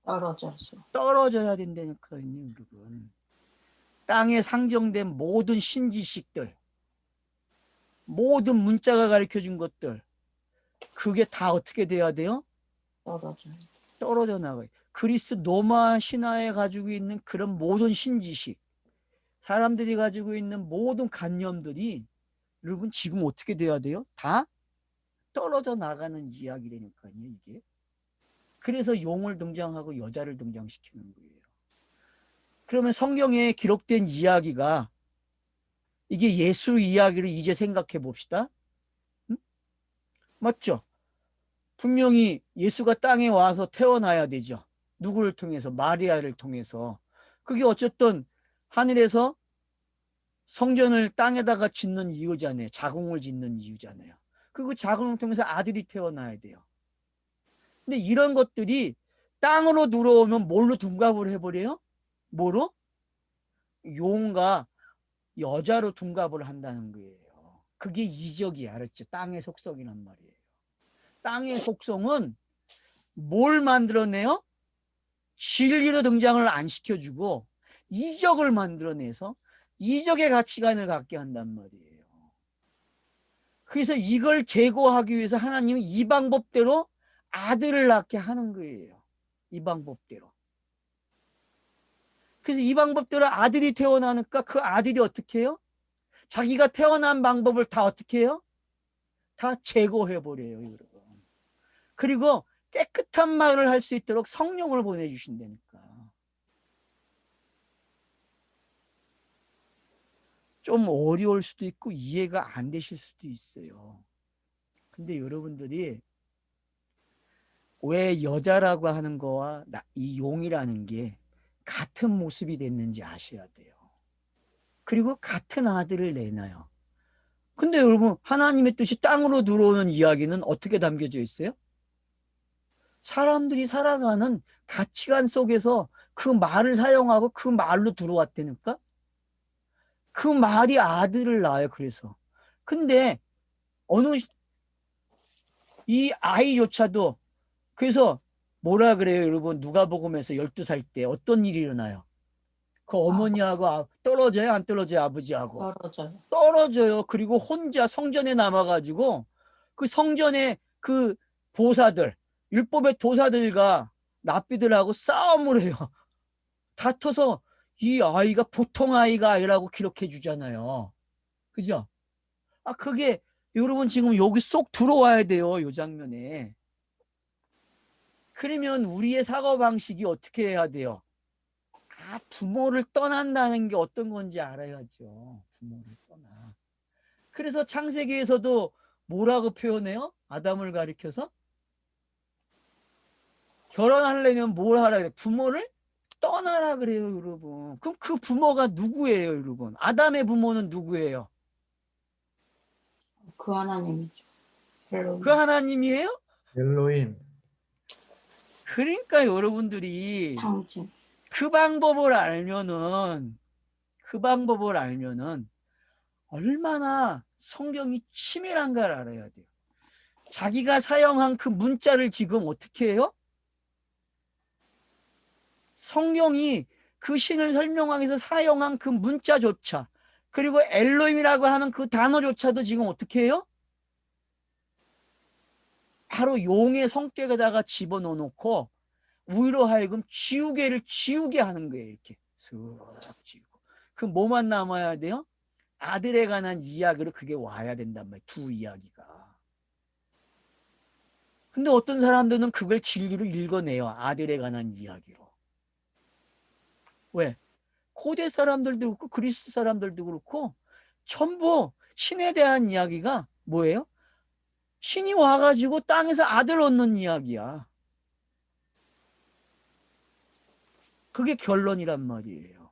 떨어져서. 떨어져야 된다니까요, 여러분. 땅에 상정된 모든 신지식들, 모든 문자가 가르쳐준 것들, 그게 다 어떻게 돼야 돼요? 떨어져 나가요. 그리스 로마 신화에 가지고 있는 그런 모든 신지식, 사람들이 가지고 있는 모든 관념들이 여러분 지금 어떻게 돼야 돼요? 다 떨어져 나가는 이야기라니까요, 이게. 그래서 용을 등장하고 여자를 등장시키는 거예요. 그러면 성경에 기록된 이야기가 이게 예수 이야기를 이제 생각해 봅시다. 응? 맞죠? 분명히 예수가 땅에 와서 태어나야 되죠. 누구를 통해서? 마리아를 통해서. 그게 어쨌든 하늘에서 성전을 땅에다가 짓는 이유잖아요. 자궁을 짓는 이유잖아요. 그 자궁을 통해서 아들이 태어나야 돼요. 근데 이런 것들이 땅으로 들어오면 뭘로 둔갑을 해버려요? 뭐로? 용과 여자로 둔갑을 한다는 거예요. 그게 이적이야. 알았죠? 땅의 속성이란 말이에요. 땅의 속성은 뭘 만들어내요? 진리로 등장을 안 시켜주고 이적을 만들어내서 이적의 가치관을 갖게 한단 말이에요. 그래서 이걸 제거하기 위해서 하나님은 이 방법대로 아들을 낳게 하는 거예요. 이 방법대로. 그래서 이 방법대로 아들이 태어나니까 그 아들이 어떻게 해요? 자기가 태어난 방법을 다 어떻게 해요? 다 제거해버려요, 여러분. 그리고 깨끗한 말을 할 수 있도록 성령을 보내주신다니까. 좀 어려울 수도 있고 이해가 안 되실 수도 있어요. 근데 여러분들이 왜 여자라고 하는 거와 이 용이라는 게 같은 모습이 됐는지 아셔야 돼요. 그리고 같은 아들을 내놔요. 근데 여러분, 하나님의 뜻이 땅으로 들어오는 이야기는 어떻게 담겨져 있어요? 사람들이 살아가는 가치관 속에서 그 말을 사용하고 그 말로 들어왔다니까? 그 말이 아들을 낳아요, 그래서. 근데 어느 이 아이조차도 그래서 뭐라 그래요, 여러분? 누가복음에서 12살 때 어떤 일이 일어나요? 그 어머니하고 떨어져요, 안 떨어져요, 아버지하고? 떨어져요. 떨어져요. 그리고 혼자 성전에 남아가지고 그 성전에 그 보사들, 율법의 도사들과 납비들하고 싸움을 해요. 다퉈서 이 아이가 보통 아이가 아니라고 기록해 주잖아요. 그죠? 그게 여러분 지금 여기 쏙 들어와야 돼요. 이 장면에. 그러면 우리의 사고방식이 어떻게 해야 돼요? 부모를 떠난다는 게 어떤 건지 알아야죠. 부모를 떠나. 그래서 창세기에서도 뭐라고 표현해요? 아담을 가리켜서? 결혼하려면 뭘 하라 그래요? 부모를 떠나라 그래요, 여러분. 그럼 그 부모가 누구예요, 여러분? 아담의 부모는 누구예요? 그 하나님이죠. 그 하나님이에요? 엘로힘. 그러니까 여러분들이 상징. 그 방법을 알면은 얼마나 성경이 치밀한가를 알아야 돼요. 자기가 사용한 그 문자를 지금 어떻게 해요? 성경이 그 신을 설명하기 위해서 사용한 그 문자조차, 그리고 엘로힘이라고 하는 그 단어조차도 지금 어떻게 해요? 바로 용의 성격에다가 집어넣어놓고 우리로 하여금 지우게 하는 거예요. 이렇게 쓱 지우고. 그 뭐만 남아야 돼요? 아들에 관한 이야기로 그게 와야 된단 말이에요. 두 이야기가. 근데 어떤 사람들은 그걸 진리로 읽어내요. 아들에 관한 이야기로. 왜? 고대 사람들도 그렇고 그리스 사람들도 그렇고 전부 신에 대한 이야기가 뭐예요? 신이 와가지고 땅에서 아들 얻는 이야기야. 그게 결론이란 말이에요.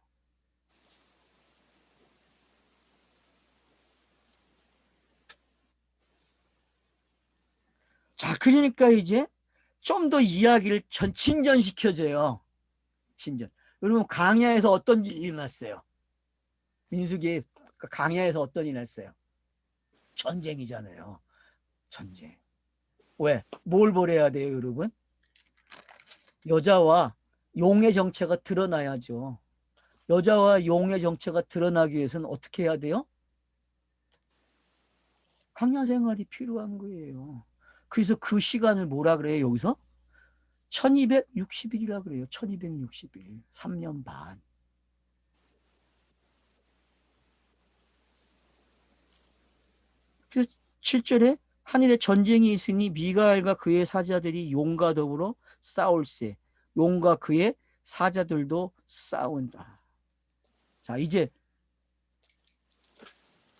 자, 그러니까 이제 좀 더 이야기를 진전시켜줘요. 진전. 여러분, 강야에서 어떤 일이 일어났어요? 민수기 강야에서 어떤 일이 일어났어요? 전쟁이잖아요. 전쟁. 왜? 뭘 벌여야 돼요, 여러분? 여자와 용의 정체가 드러나야죠. 여자와 용의 정체가 드러나기 위해서는 어떻게 해야 돼요? 강야 생활이 필요한 거예요. 그래서 그 시간을 뭐라 그래요, 여기서? 1260일이라 그래요. 1260일. 3년 반. 그래서 7절에 하늘에 전쟁이 있으니 미가엘과 그의 사자들이 용과 더불어 싸울세. 용과 그의 사자들도 싸운다. 자, 이제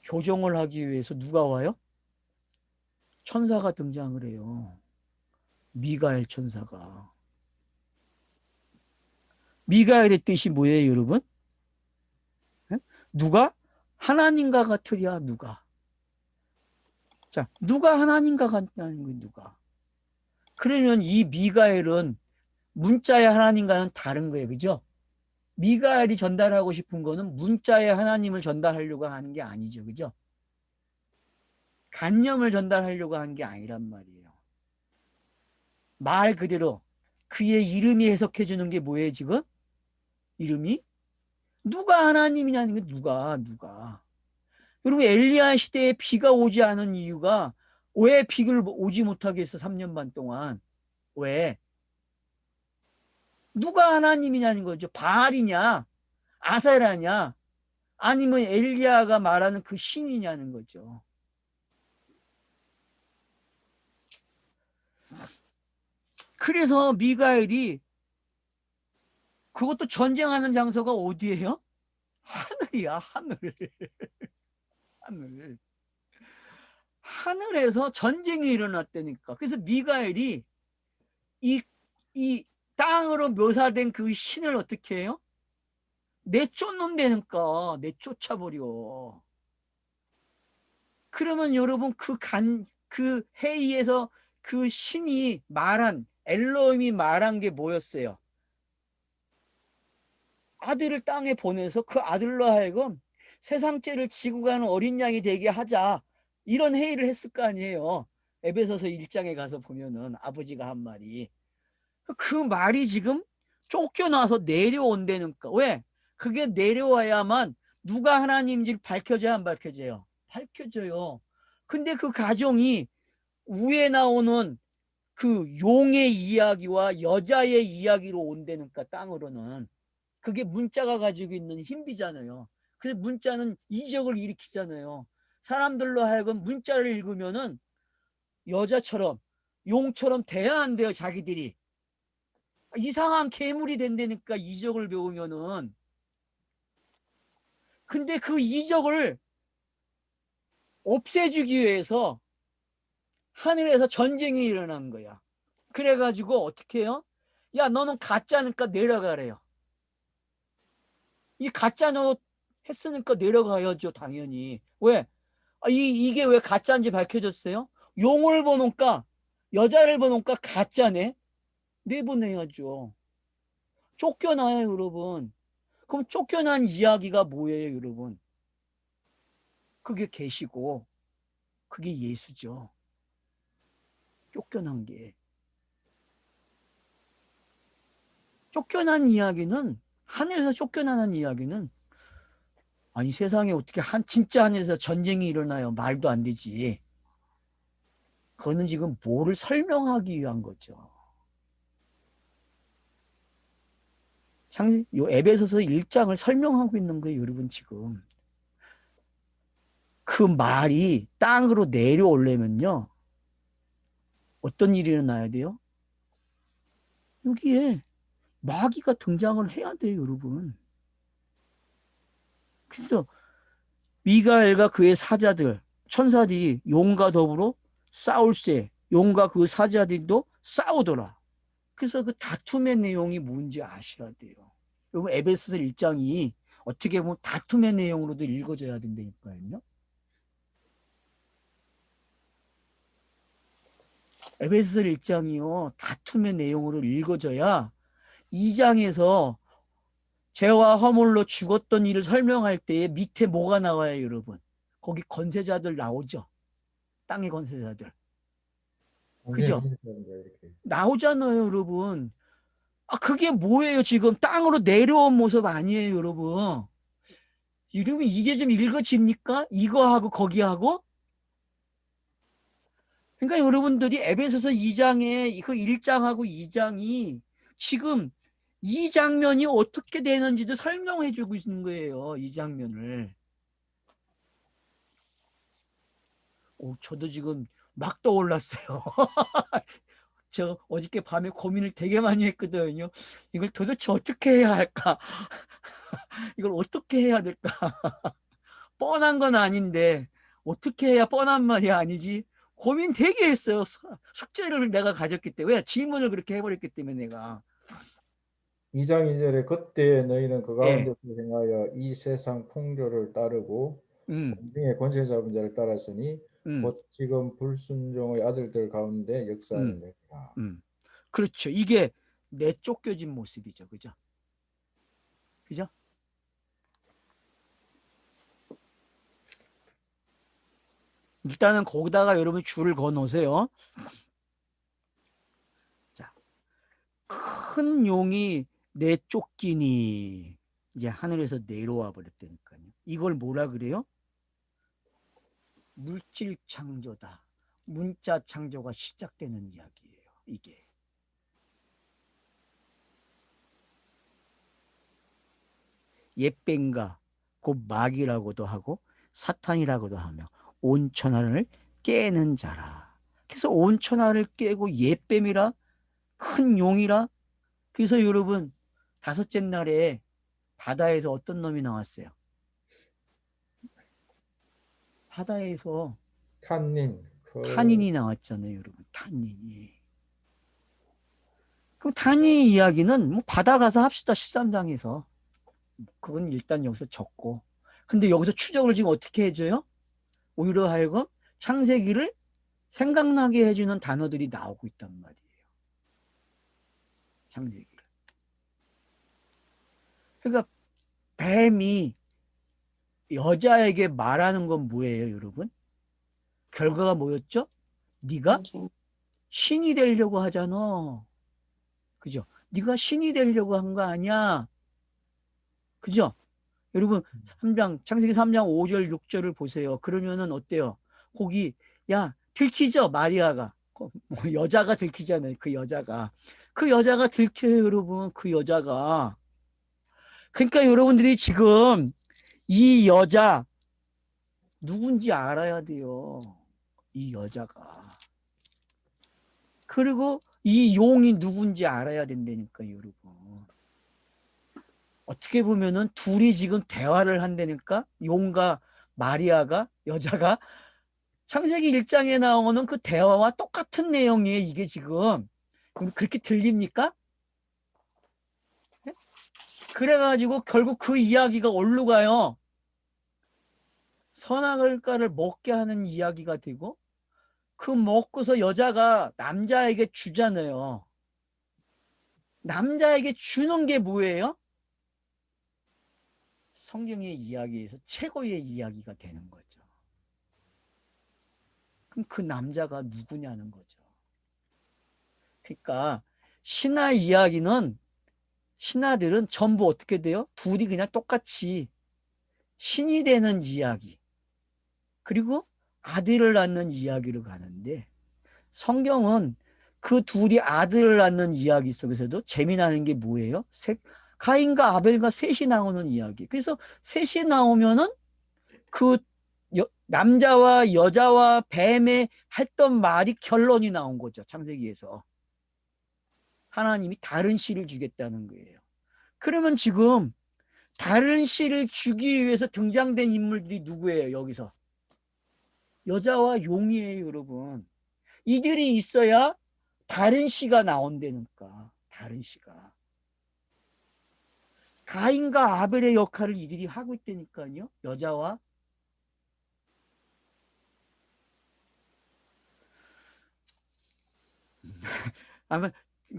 교정을 하기 위해서 누가 와요? 천사가 등장을 해요. 미가엘 천사가. 미가엘의 뜻이 뭐예요, 여러분? 누가? 하나님과 같으랴, 누가? 자, 누가 하나님과 같다는 거예요, 누가? 그러면 이 미가엘은 문자의 하나님과는 다른 거예요, 그죠? 미가엘이 전달하고 싶은 거는 문자의 하나님을 전달하려고 하는 게 아니죠, 그죠? 관념을 전달하려고 하는 게 아니란 말이에요. 말 그대로 그의 이름이 해석해 주는 게 뭐예요, 지금? 이름이? 누가 하나님이냐는 게 누가. 여러분, 엘리야 시대에 비가 오지 않은 이유가 왜 비를 오지 못하게 했어, 3년 반 동안? 왜? 누가 하나님이냐는 거죠. 바알이냐? 아세라냐? 아니면 엘리야가 말하는 그 신이냐는 거죠. 그래서 미가엘이 그것도 전쟁하는 장소가 어디예요? 하늘이야, 하늘. 하늘. 하늘에서 전쟁이 일어났다니까. 그래서 미가엘이 이 땅으로 묘사된 그 신을 어떻게 해요? 내쫓는다니까. 내쫓아버려. 그러면 여러분 그 회의에서 그 신이 말한, 엘로힘이 말한 게 뭐였어요? 아들을 땅에 보내서 그 아들로 하여금 세상죄를 지고 가는 어린 양이 되게 하자. 이런 회의를 했을 거 아니에요. 에베소서 1장에 가서 보면은 아버지가 한 말이. 그 말이 지금 쫓겨나서 내려온다니까. 왜? 그게 내려와야만 누가 하나님인지를 밝혀져야 안 밝혀져요? 밝혀져요. 근데 그 가정이 위에 나오는 그 용의 이야기와 여자의 이야기로 온다니까, 땅으로는. 그게 문자가 가지고 있는 힘이잖아요. 그래서 문자는 이적을 일으키잖아요. 사람들로 하여금 문자를 읽으면은 여자처럼 용처럼 돼야 안 돼요, 자기들이. 이상한 괴물이 된다니까, 이적을 배우면은. 근데 그 이적을 없애주기 위해서 하늘에서 전쟁이 일어난 거야. 그래가지고 어떻게 해요? 야, 너는 가짜니까 내려가래요. 이 가짜 너 했으니까 내려가야죠, 당연히. 왜? 이게 왜 가짜인지 밝혀졌어요? 용을 보니까, 여자를 보니까 가짜네? 내보내야죠. 쫓겨나요, 여러분. 그럼 쫓겨난 이야기가 뭐예요, 여러분? 그게 계시고, 그게 예수죠. 쫓겨난 게. 쫓겨난 이야기는, 하늘에서 쫓겨나는 이야기는, 아니, 세상에 어떻게 진짜 하늘에서 전쟁이 일어나요? 말도 안 되지. 그거는 지금 뭐를 설명하기 위한 거죠. 요 에베소서 1장을 설명하고 있는 거예요, 여러분, 지금. 그 말이 땅으로 내려오려면요, 어떤 일이 일어나야 돼요? 여기에 마귀가 등장을 해야 돼요, 여러분. 그래서 미가엘과 그의 사자들, 천사들이 용과 더불어 싸울세, 용과 그 사자들도 싸우더라. 그래서 그 다툼의 내용이 뭔지 아셔야 돼요. 여러분, 에베소서 1장이 어떻게 보면 다툼의 내용으로도 읽어져야 된다니까요. 에베소서 1장이요, 다툼의 내용으로 읽어져야 2장에서 죄와 허물로 죽었던 일을 설명할 때에 밑에 뭐가 나와요, 여러분? 거기 건세자들 나오죠. 땅의 건세자들. 그죠? 이렇게. 나오잖아요, 여러분. 그게 뭐예요, 지금? 땅으로 내려온 모습 아니에요, 여러분. 여러분, 이제 좀 읽어집니까? 이거하고 거기하고? 그러니까 여러분들이 에베소서 2장에 그 1장하고 2장이 지금 이 장면이 어떻게 되는지도 설명해 주고 있는 거예요, 이 장면을. 저도 지금 막 떠올랐어요. 저 어저께 밤에 고민을 되게 많이 했거든요. 이걸 도대체 어떻게 해야 할까? 이걸 어떻게 해야 될까? 뻔한 건 아닌데 어떻게 해야 뻔한 말이 아니지? 고민 되게 했어요. 숙제를 내가 가졌기 때문에. 왜? 질문을 그렇게 해버렸기 때문에 내가. 2장 2절에 그때 너희는 그 예. 가운데서 행하여 이 세상 풍조를 따르고 음, 공중의 권세 잡은 자를 따랐으니 음, 곧 지금 불순종의 아들들 가운데 역사하는 음, 것이라. 그렇죠. 이게 내쫓겨진 모습이죠. 그죠? 그죠? 일단은 거기다가 여러분 줄을 그어 놓으세요. 자, 큰 용이 내쫓기니 이제 하늘에서 내려와 버렸다니까요. 이걸 뭐라 그래요? 물질 창조다. 문자 창조가 시작되는 이야기예요. 이게. 옛뱀가 곧 마귀라고도 하고 사탄이라고도 하며 온 천하를 깨는 자라. 그래서 온 천하를 깨고 옛뱀이라 큰 용이라. 그래서 여러분 다섯째 날에 바다에서 어떤 놈이 나왔어요? 바다에서 탄닌. 탄인이 나왔잖아요, 여러분. 탄인이. 그럼 탄인 이야기는 뭐 바다 가서 합시다. 13장에서. 그건 일단 여기서 적고. 근데 여기서 추적을 지금 어떻게 해줘요? 오히려 하여금 창세기를 생각나게 해주는 단어들이 나오고 있단 말이에요. 창세기를. 그러니까 뱀이 여자에게 말하는 건 뭐예요, 여러분? 결과가 뭐였죠? 네가 신이 되려고 하잖아. 그죠? 네가 신이 되려고 한 거 아니야. 그죠? 여러분 창세기 3장 5절 6절을 보세요. 그러면은 어때요? 거기 야 들키죠? 마리아가 뭐 여자가 들키잖아요. 그 여자가 들켜요, 여러분. 그 여자가. 그러니까 여러분들이 지금 이 여자 누군지 알아야 돼요. 이 여자가. 그리고 이 용이 누군지 알아야 된다니까, 여러분. 어떻게 보면은 둘이 지금 대화를 한다니까, 용과 마리아가, 여자가 창세기 1장에 나오는 그 대화와 똑같은 내용이에요. 이게 지금 그렇게 들립니까? 그래가지고 결국 그 이야기가 어디로 가요? 선악과를 먹게 하는 이야기가 되고, 그 먹고서 여자가 남자에게 주잖아요. 남자에게 주는 게 뭐예요? 성경의 이야기에서 최고의 이야기가 되는 거죠. 그럼 그 남자가 누구냐는 거죠. 그러니까 신화 이야기는, 신하들은 전부 어떻게 돼요? 둘이 그냥 똑같이 신이 되는 이야기, 그리고 아들을 낳는 이야기로 가는데, 성경은 그 둘이 아들을 낳는 이야기 속에서도 재미나는 게 뭐예요? 가인과 아벨과 셋이 나오는 이야기. 그래서 셋이 나오면은 그 남자와 여자와 뱀에 했던 말이 결론이 나온 거죠. 창세기에서. 하나님이 다른 씨를 주겠다는 거예요. 그러면 지금 다른 씨를 주기 위해서 등장된 인물들이 누구예요? 여기서 여자와 용이에요, 여러분. 이들이 있어야 다른 씨가 나온다니까. 다른 씨가. 가인과 아벨의 역할을 이들이 하고 있다니까요. 여자와. 아마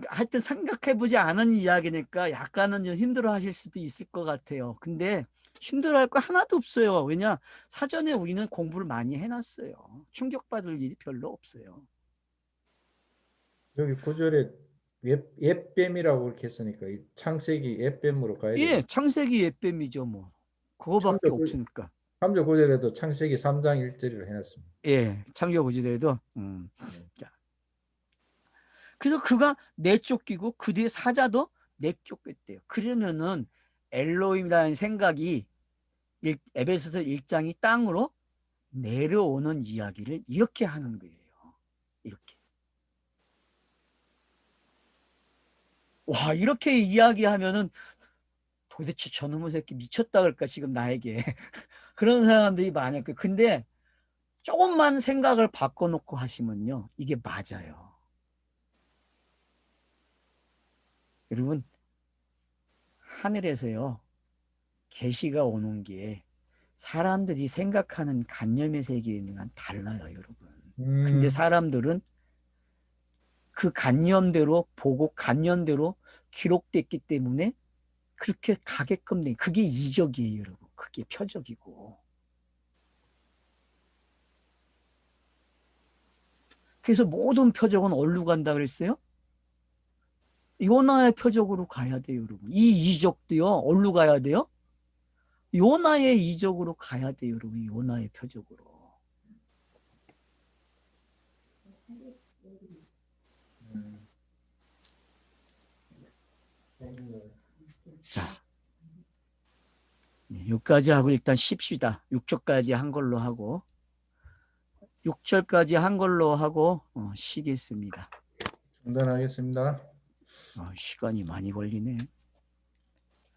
하여튼 생각해보지 않은 이야기니까 약간은 좀 힘들어하실 수도 있을 것 같아요. 근데 힘들어할 거 하나도 없어요. 왜냐? 사전에 우리는 공부를 많이 해놨어요. 충격받을 일이 별로 없어요. 여기 9절에 옛뱀이라고 그렇게 했으니까 이 창세기 옛뱀으로 가야 예, 되겠죠. 창세기 옛뱀이죠, 뭐. 그거밖에 없으니까. 3절 9절에도 창세기 3장 1절을 해놨습니다. 예, 창조부지대도. 네. 자, 그래서 그가 내쫓기고 그 뒤에 사자도 내쫓겼대요. 그러면은 엘로힘이라는 생각이 에베소서 1장이 땅으로 내려오는 이야기를 이렇게 하는 거예요. 이렇게. 와, 이렇게 이야기하면은 도대체 저놈의 새끼 미쳤다 그럴까 지금 나에게. 그런 사람들이 많을 거예요. 근데 조금만 생각을 바꿔놓고 하시면요, 이게 맞아요. 여러분, 하늘에서요 계시가 오는 게 사람들이 생각하는 관념의 세계는 달라요, 여러분. 근데 사람들은 그 관념대로 보고 관념대로 기록됐기 때문에 그렇게 가게끔 돼. 그게 이적이에요, 여러분. 그게 표적이고. 그래서 모든 표적은 어디로 간다 그랬어요? 요나의 표적으로 가야 돼요, 여러분. 이 이적도요, 어디로 가야 돼요? 요나의 이적으로 가야 돼요, 여러분. 요나의 표적으로. 자, 여기까지 하고 일단 쉽시다. 6절까지 한 걸로 하고 6절까지 한 걸로 하고 쉬겠습니다. 중단하겠습니다. 시간이 많이 걸리네.